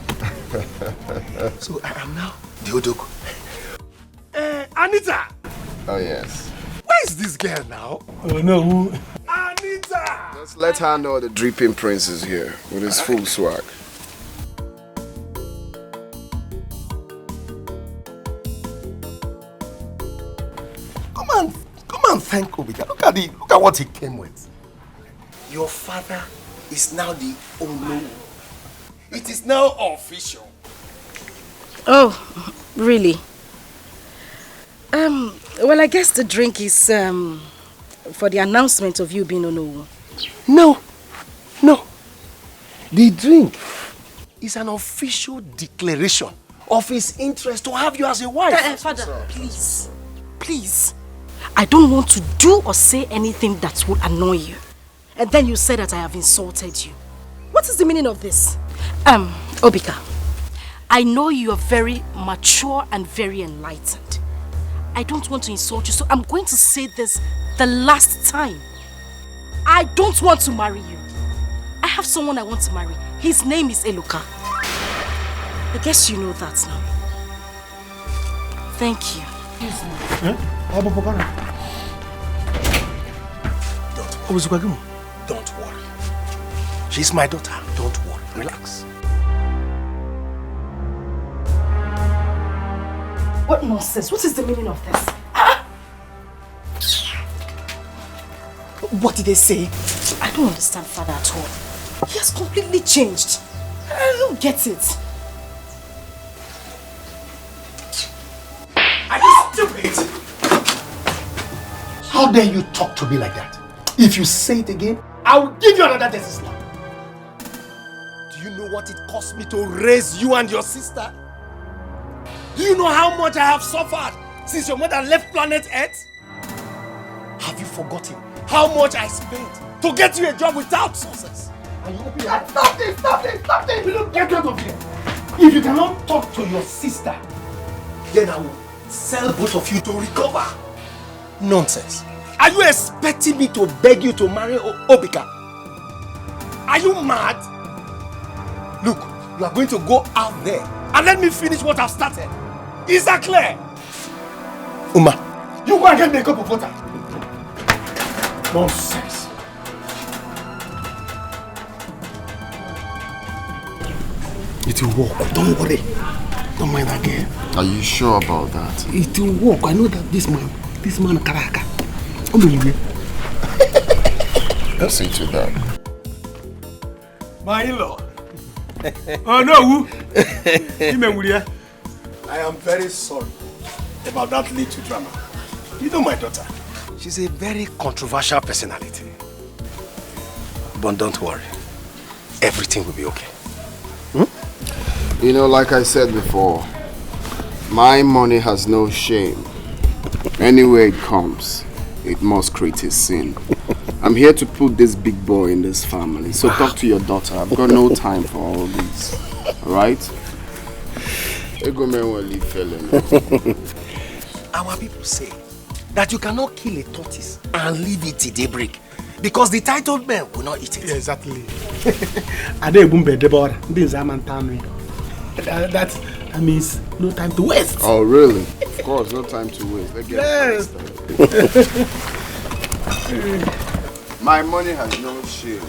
So I am now the Odogu. Anita! Oh, yes. Where is this girl now? Oh, no. Anita! Let's let her know the dripping prince is here with his full swag. Come and thank Obika. Look at what he came with. Your father is now the Olo. It is now official. Oh, really? Well, I guess the drink is for the announcement of you being Ono. No. The drink is an official declaration of his interest to have you as a wife. Father, please. I don't want to do or say anything that will annoy you. And then you say that I have insulted you. What is the meaning of this? Obika, I know you are very mature and very enlightened. I don't want to insult you, so I'm going to say this the last time. I don't want to marry you. I have someone I want to marry. His name is Eloka. I guess you know that now. Thank you. Don't worry. She's my daughter. Don't worry. Relax. What nonsense? What is the meaning of this? What did they say? I don't understand Father at all. He has completely changed. I don't get it. Are you stupid? How dare you talk to me like that? If you say it again, I will give you another death slap. Do you know what it cost me to raise you and your sister? Do you know how much I have suffered since your mother left planet Earth? Have you forgotten how much I spent to get you a job without success? And you open your heart. Stop this! You don't get out of here. If you cannot talk to your sister, then I will sell both of you to recover. Nonsense. Are you expecting me to beg you to marry Obika? Are you mad? Look, you are going to go out there and let me finish what I've started. Is that clear? Uma, you go and get me a cup of water. Nonsense. It will work. Don't worry. Don't mind again. Are you sure about that? It will work. I know that this man Karaka. Don't see to that. My in-law. Oh no! I am very sorry about that little drama. You know my daughter. She's a very controversial personality. But don't worry. Everything will be okay. You know, like I said before, my money has no shame. Anywhere it comes, it must create a scene. I'm here to put this big boy in this family. So talk to your daughter. I've got no time for all this. Alright? Our people say that you cannot kill a tortoise and leave it till daybreak because the titled men will not eat it. Yeah, exactly. That means no time to waste. Oh, really? Of course, no time to waste. Let's get started. My money has no shame.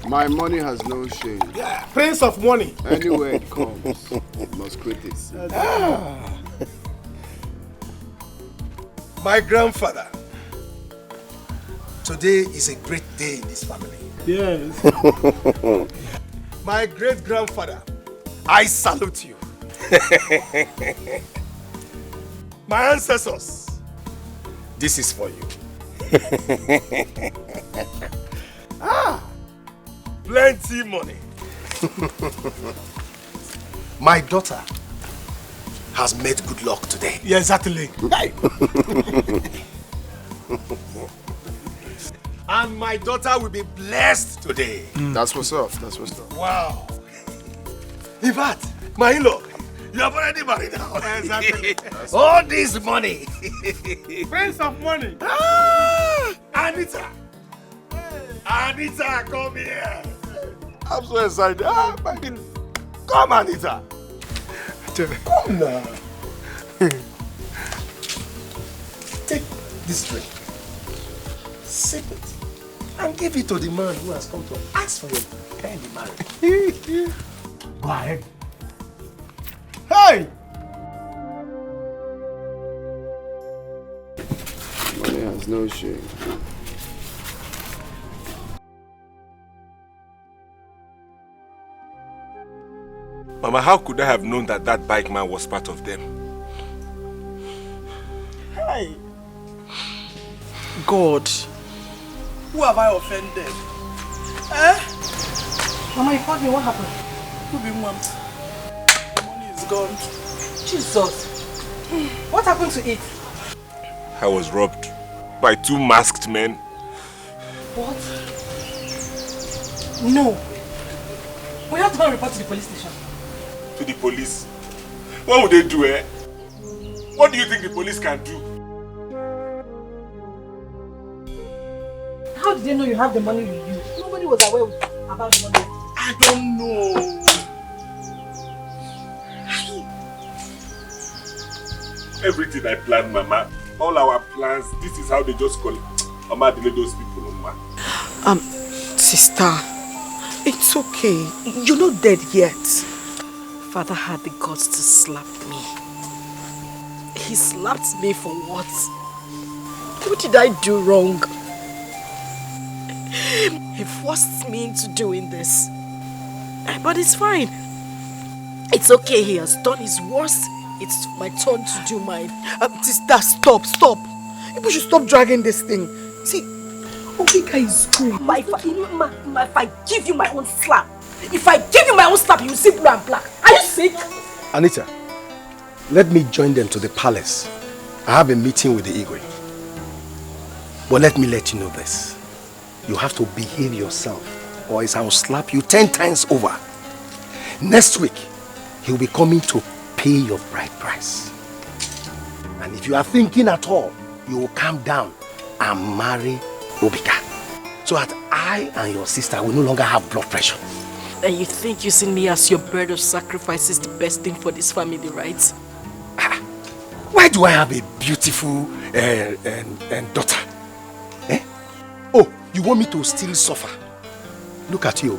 My money has no shame. Yeah, Prince of Money. Anywhere it comes, it must create a scene. My grandfather, today is a great day in this family. Yes. My great-grandfather, I salute you. My ancestors, this is for you. Plenty money. My daughter has made good luck today. Yeah, exactly. And my daughter will be blessed today. That's what's up. That's what's up. Wow. In fact, my in-law, you have already married now. Exactly. All this money. Prince of Money. Anita. Anita, come here. I'm so excited. Come, Anita. Come now. Take this drink. Sip it. And give it to the man who has come to ask for your hand in marriage. Go ahead. Hey! Money has no shame. Mama, how could I have known that that bike man was part of them? Hey! God, who have I offended? Mama, you called me, what happened? Who be mom? The money is gone. Jesus. What happened to it? I was robbed by 2 masked men. What? No. We have to go and report to the police station. To the police? What would they do, eh? What do you think the police can do? How did they know you have the money with you? Nobody was aware about the money. I don't know. Everything I planned, Mama, all our plans, this is how they just call it. Mama, delay those people, Mama. Sister, it's okay. You're not dead yet. Father had the guts to slap me. He slapped me for what? What did I do wrong? He forced me into doing this. But it's fine. It's okay, he has done his worst. It's my turn to do mine. Sister, stop. You should stop dragging this thing. See, Obika is cool. If I give you my own slap, you will see blue and black. Are you sick? Anita, let me join them to the palace. I have a meeting with the Igwe. But let me let you know this. You have to behave yourself, or else I will slap you 10 times over. Next week, he'll be coming to pay your bride price. And if you are thinking at all, you will calm down and marry Obika. So that I and your sister will no longer have blood pressure. And you think using me as your bird of sacrifice is the best thing for this family, right? Why do I have a beautiful daughter? Eh? Oh, you want me to still suffer? Look at you.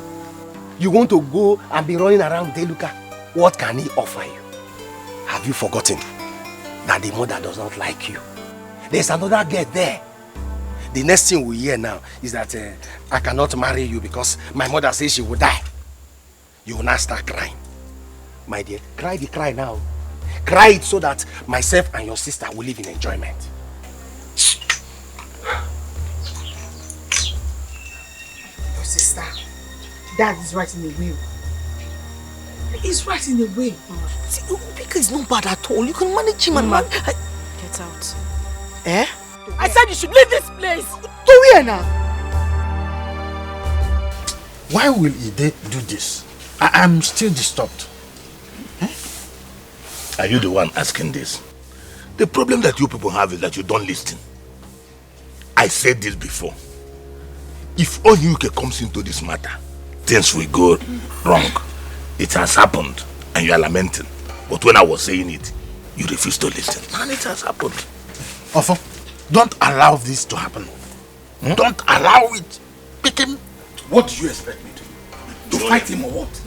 You want to go and be running around Deluca? What can he offer you? Have you forgotten that the mother does not like you? There's another girl there. The next thing we hear now is that I cannot marry you because my mother says she will die. You will not start crying. My dear, cry the cry now. Cry it so that myself and your sister will live in enjoyment. Your sister, Dad is right in the way. He's right in the way. See, Obika is not bad at all. You can manage him and man. Get out. Eh? I said you should leave this place. To where now? Why will Ide do this? I'm still disturbed. Are you the one asking this? The problem that you people have is that you don't listen. I said this before. If Onyuke comes into this matter, things will go wrong. It has happened and you are lamenting. But when I was saying it, you refused to listen. And it has happened. Ofo, don't allow this to happen. Don't allow it. Pick him. What do you expect me to do? To fight him or what?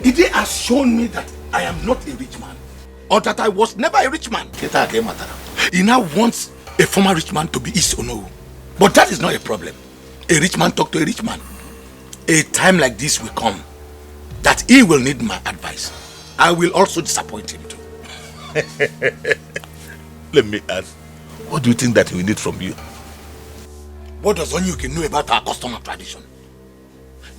Ide has shown me that I am not a rich man. Or that I was never a rich man. He now wants a former rich man to be his Onowu. But that is not a problem. A rich man talk to a rich man. A time like this will come that he will need my advice. I will also disappoint him too. Let me ask, what do you think that he will need from you? What does Onyuke know about our custom and tradition?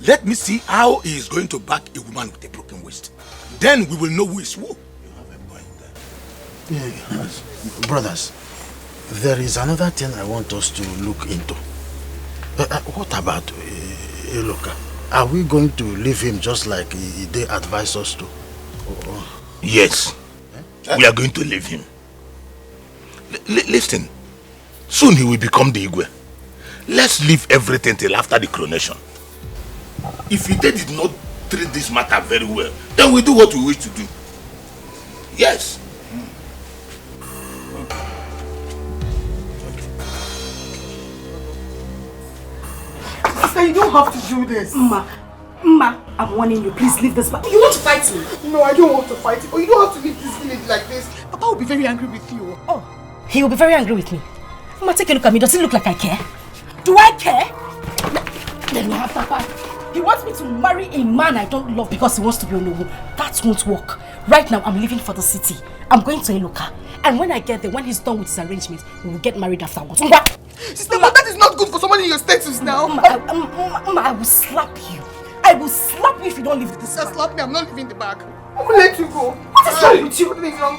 Let me see how he is going to back a woman with a broken waist. Then we will know who is who. You have a point there. Yes. Brothers, there is another thing I want us to look into. What about Eola? Are we going to leave him just like they advised us to? Yes. We are going to leave him. Listen, soon he will become the Igwe. Let's leave everything till after the coronation. If he did not treat this matter very well, then we do what we wish to do. Yes. Sister, you don't have to do this. Ma, I'm warning you. Please leave this. You want to fight me? No, I don't want to fight you. But you don't have to leave this village like this. Papa will be very angry with you. Oh, he will be very angry with me. Ma, take a look at me. Does it look like I care? Do I care? Let me have Papa. He wants me to marry a man I don't love because he wants to be on the road. That won't work. Right now, I'm leaving for the city. I'm going to Eola. And when I get there, when he's done with his arrangements, we will get married afterwards. Sister, but that is not good for someone in your status now. I will slap you. I will slap you if you don't leave this bag. Slap me, I'm not leaving the bag. I will let you go. What is wrong with you? What is wrong?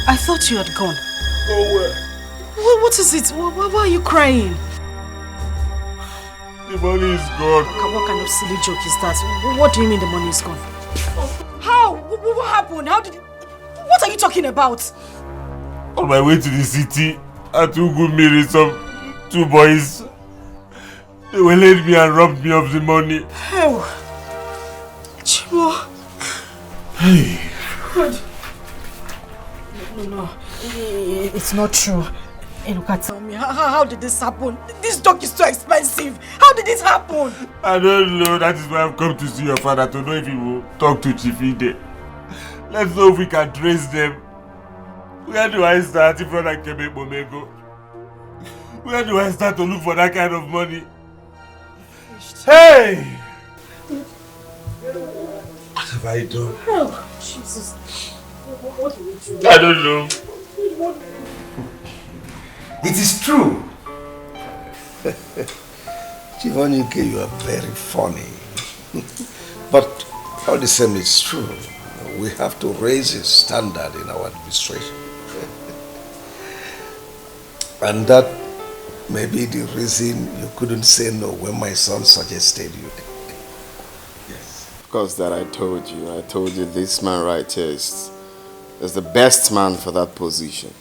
I thought you had gone. Go where? What is it? Why are you crying? The money is gone. What kind of silly joke is that? What do you mean the money is gone? How? What happened? How did it... What are you talking about? On my way to the city, I took good married some 2 boys. They waylaid me and robbed me of the money. Oh. Chimo. Hey. God. No. It's not true. Eloka, tell me, how did this happen? This dog is too expensive. How did this happen? I don't know. That is why I've come to see your father, to know if he will talk to Chief Ide. Let's know if we can trace them. Where do I start in front of Kebe Bomego? Where do I start to look for that kind of money? Hey! What have I done? Oh, Jesus. What did we do? I don't know. It is true. Chivonyuke, you are very funny. But all the same, it's true. We have to raise a standard in our administration. And that may be the reason you couldn't say no when my son suggested you. Yes. Of course that I told you this man right here is the best man for that position.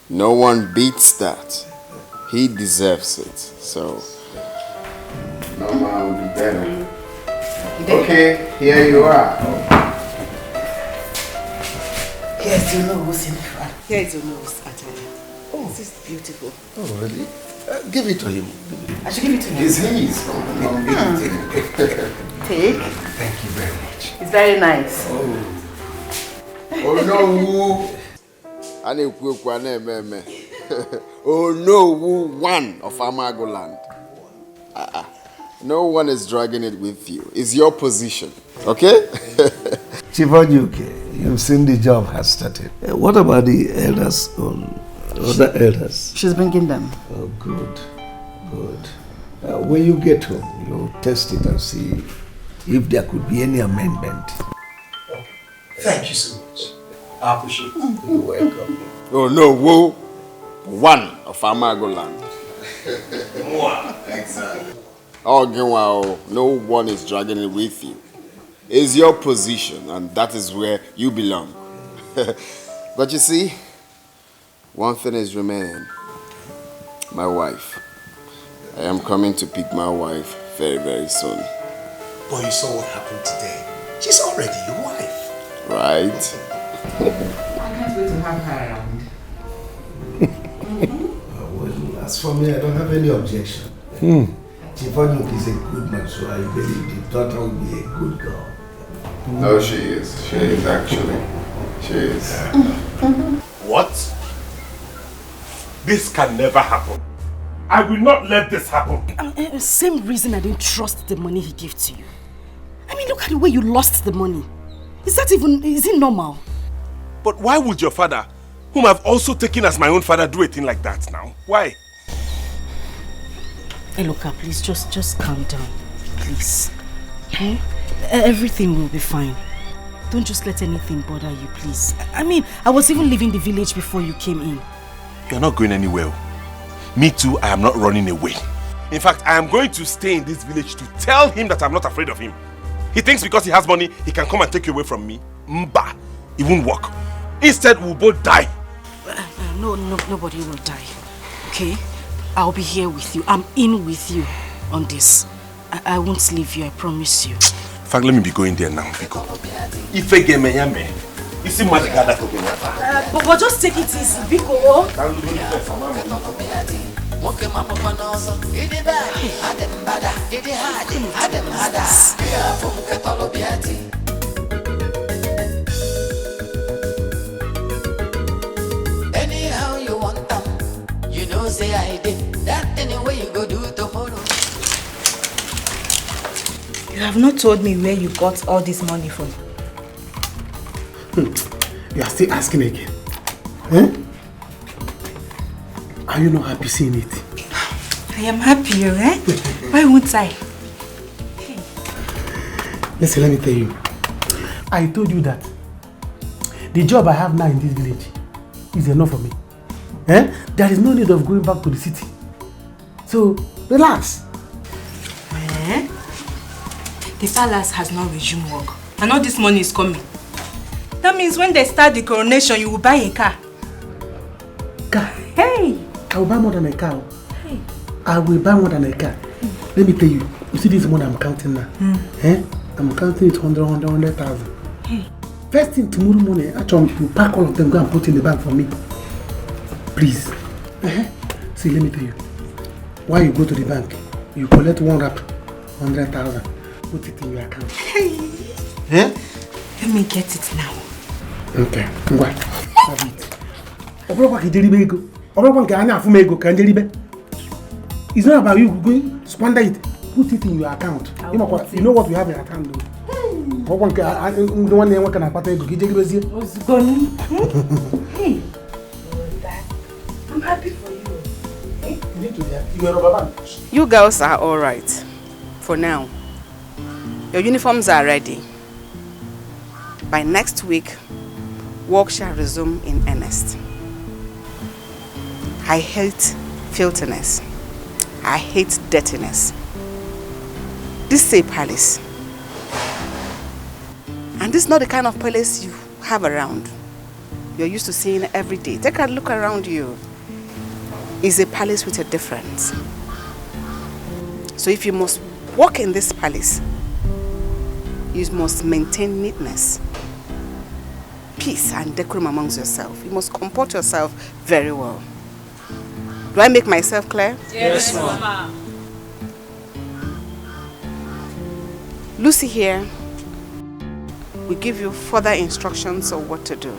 No one beats that. He deserves it. So no man will be better. Okay, here you are. Here's your nose in front. Here's your nose, Ataya. Oh, this is beautiful. Oh, really? Give it to him. I should give it to him. It's his. Take. Thank you very much. It's very nice. Oh no. Oh no, one of Amagoland. No one is dragging it with you. It's your position. Okay? Chivonyuke, you've seen the job has started. What about the elders other elders? She's bringing them. Oh, good. Good. When you get home, you'll test it and see if there could be any amendment. Thank you so much. I appreciate it. You're welcome. Oh no, whoa. One of Amagoland. Exactly. Oh, no one is dragging it with you. It's your position, and that is where you belong. But you see, one thing is remaining. My wife. I am coming to pick my wife very, very soon. But you saw what happened today. She's already your wife. Right? I can't wait to have her around. Well, as for me, I don't have any objection. Chivonyuke is a good man, so I believe the daughter will be a good girl. No, she is. She is actually. She is. What? This can never happen. I will not let this happen. Same reason I didn't trust the money he gave to you. I mean, look at the way you lost the money. Is it normal? But why would your father, whom I've also taken as my own father, do a thing like that now? Why? Eloka, please, just calm down. Please. Okay? Everything will be fine. Don't just let anything bother you, please. I mean, I was even leaving the village before you came in. You're not going anywhere. Me too, I am not running away. In fact, I am going to stay in this village to tell him that I'm not afraid of him. He thinks because he has money, he can come and take you away from me. Mba, it won't work. Instead, we'll both die. No, nobody will die. Okay? I'll be here with you. I'm in with you on this. I won't leave you, I promise you. In fact, let me be going there now, because if I get me, you see my gather to but just take it easy, Biko. Anyhow you want them, you know say I did. That anyway you go do tomorrow. You have not told me where you got all this money from. You are still asking again. Eh? Are you not happy seeing it? I am happy, eh? Why won't I? Listen, let me tell you. I told you that the job I have now in this village is enough for me. Eh? There is no need of going back to the city. So, relax. Eh? The palace has not resumed work. And all this money is coming. That means when they start the coronation, you will buy a car. Car? Hey! I will buy more than a car. Hey. I will buy more than a car. Let me tell you. You see this money I'm counting now? Eh? I'm counting it 100,000. Hey. First thing tomorrow morning, actually, you pack all of them, go and put in the bank for me. Please. See, let me tell you. While you go to the bank, you collect one wrap, 100,000. Put it in your account. Hey. Eh? Let me get it now. Okay, go on. Have it. It's not about you going squander it. Put it in your account. You know what we have in our account, though. The one name can I Hey. I'm happy for you. You girls are all right. For now. Your uniforms are ready. By next week, work shall resume in earnest. I hate filthiness. I hate dirtiness. This is a palace. And this is not the kind of palace you have around. You're used to seeing every day. Take a look around you. It's a palace with a difference. So if you must walk in this palace, you must maintain neatness, peace and decorum amongst yourself. You must comport yourself very well. Do I make myself clear? Yes, Mama. Lucy here will give you further instructions on what to do.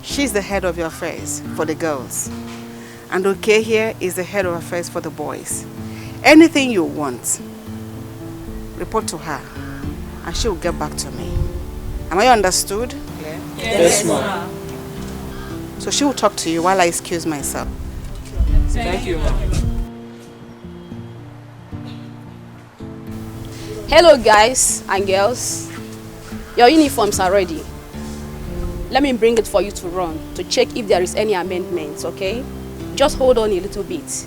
She's the head of your affairs for the girls. And Okay here is the head of affairs for the boys. Anything you want, report to her and she will get back to me. Am I understood? Yes, Mama. So she will talk to you while I excuse myself. Thank you, Mama. Hello guys and girls. Your uniforms are ready. Let me bring it for you to run to check if there is any amendments, okay? Just hold on a little bit.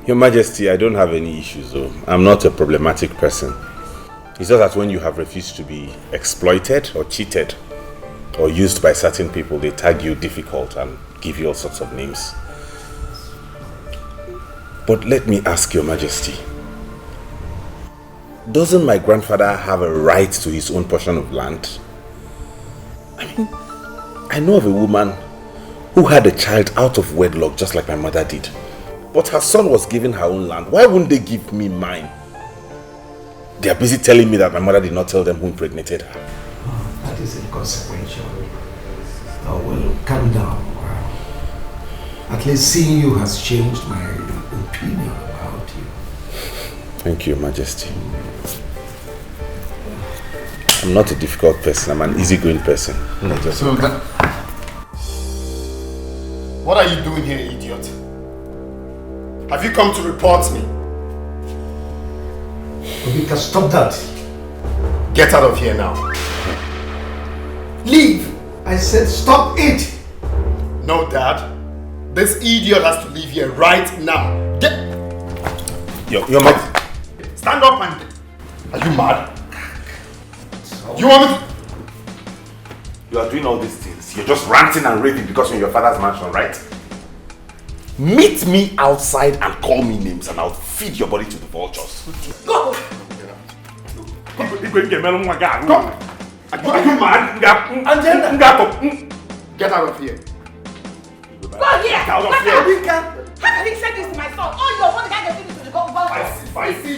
Your Majesty, I don't have any issues though. I'm not a problematic person. It's just that when you have refused to be exploited or cheated or used by certain people, they tag you difficult and give you all sorts of names. But let me ask Your Majesty, doesn't my grandfather have a right to his own portion of land? I mean, I know of a woman who had a child out of wedlock just like my mother did. But her son was given her own land. Why wouldn't they give me mine? They are busy telling me that my mother did not tell them who impregnated her. Oh, that is inconsequential. Oh, well, calm down. At least seeing you has changed my opinion about you. Thank you, Majesty. I'm not a difficult person. I'm an easygoing person. So what are you doing here, idiot? Have you come to report me? Obika, stop that. Get out of here now. Leave! I said stop it! No, Dad. This idiot has to leave here right now. Get... You're mad. Stand up and... Are you mad? You want me to... You are doing all these things. You're just ranting and raving because you're in your father's mansion, right? Meet me outside and call me names and I'll feed your body to the vultures. Go! Come. Are you mad? Get out of here. Go here! Get out of here. How can he say this to my son? Oh, you're one guy that did it to the vultures. I see.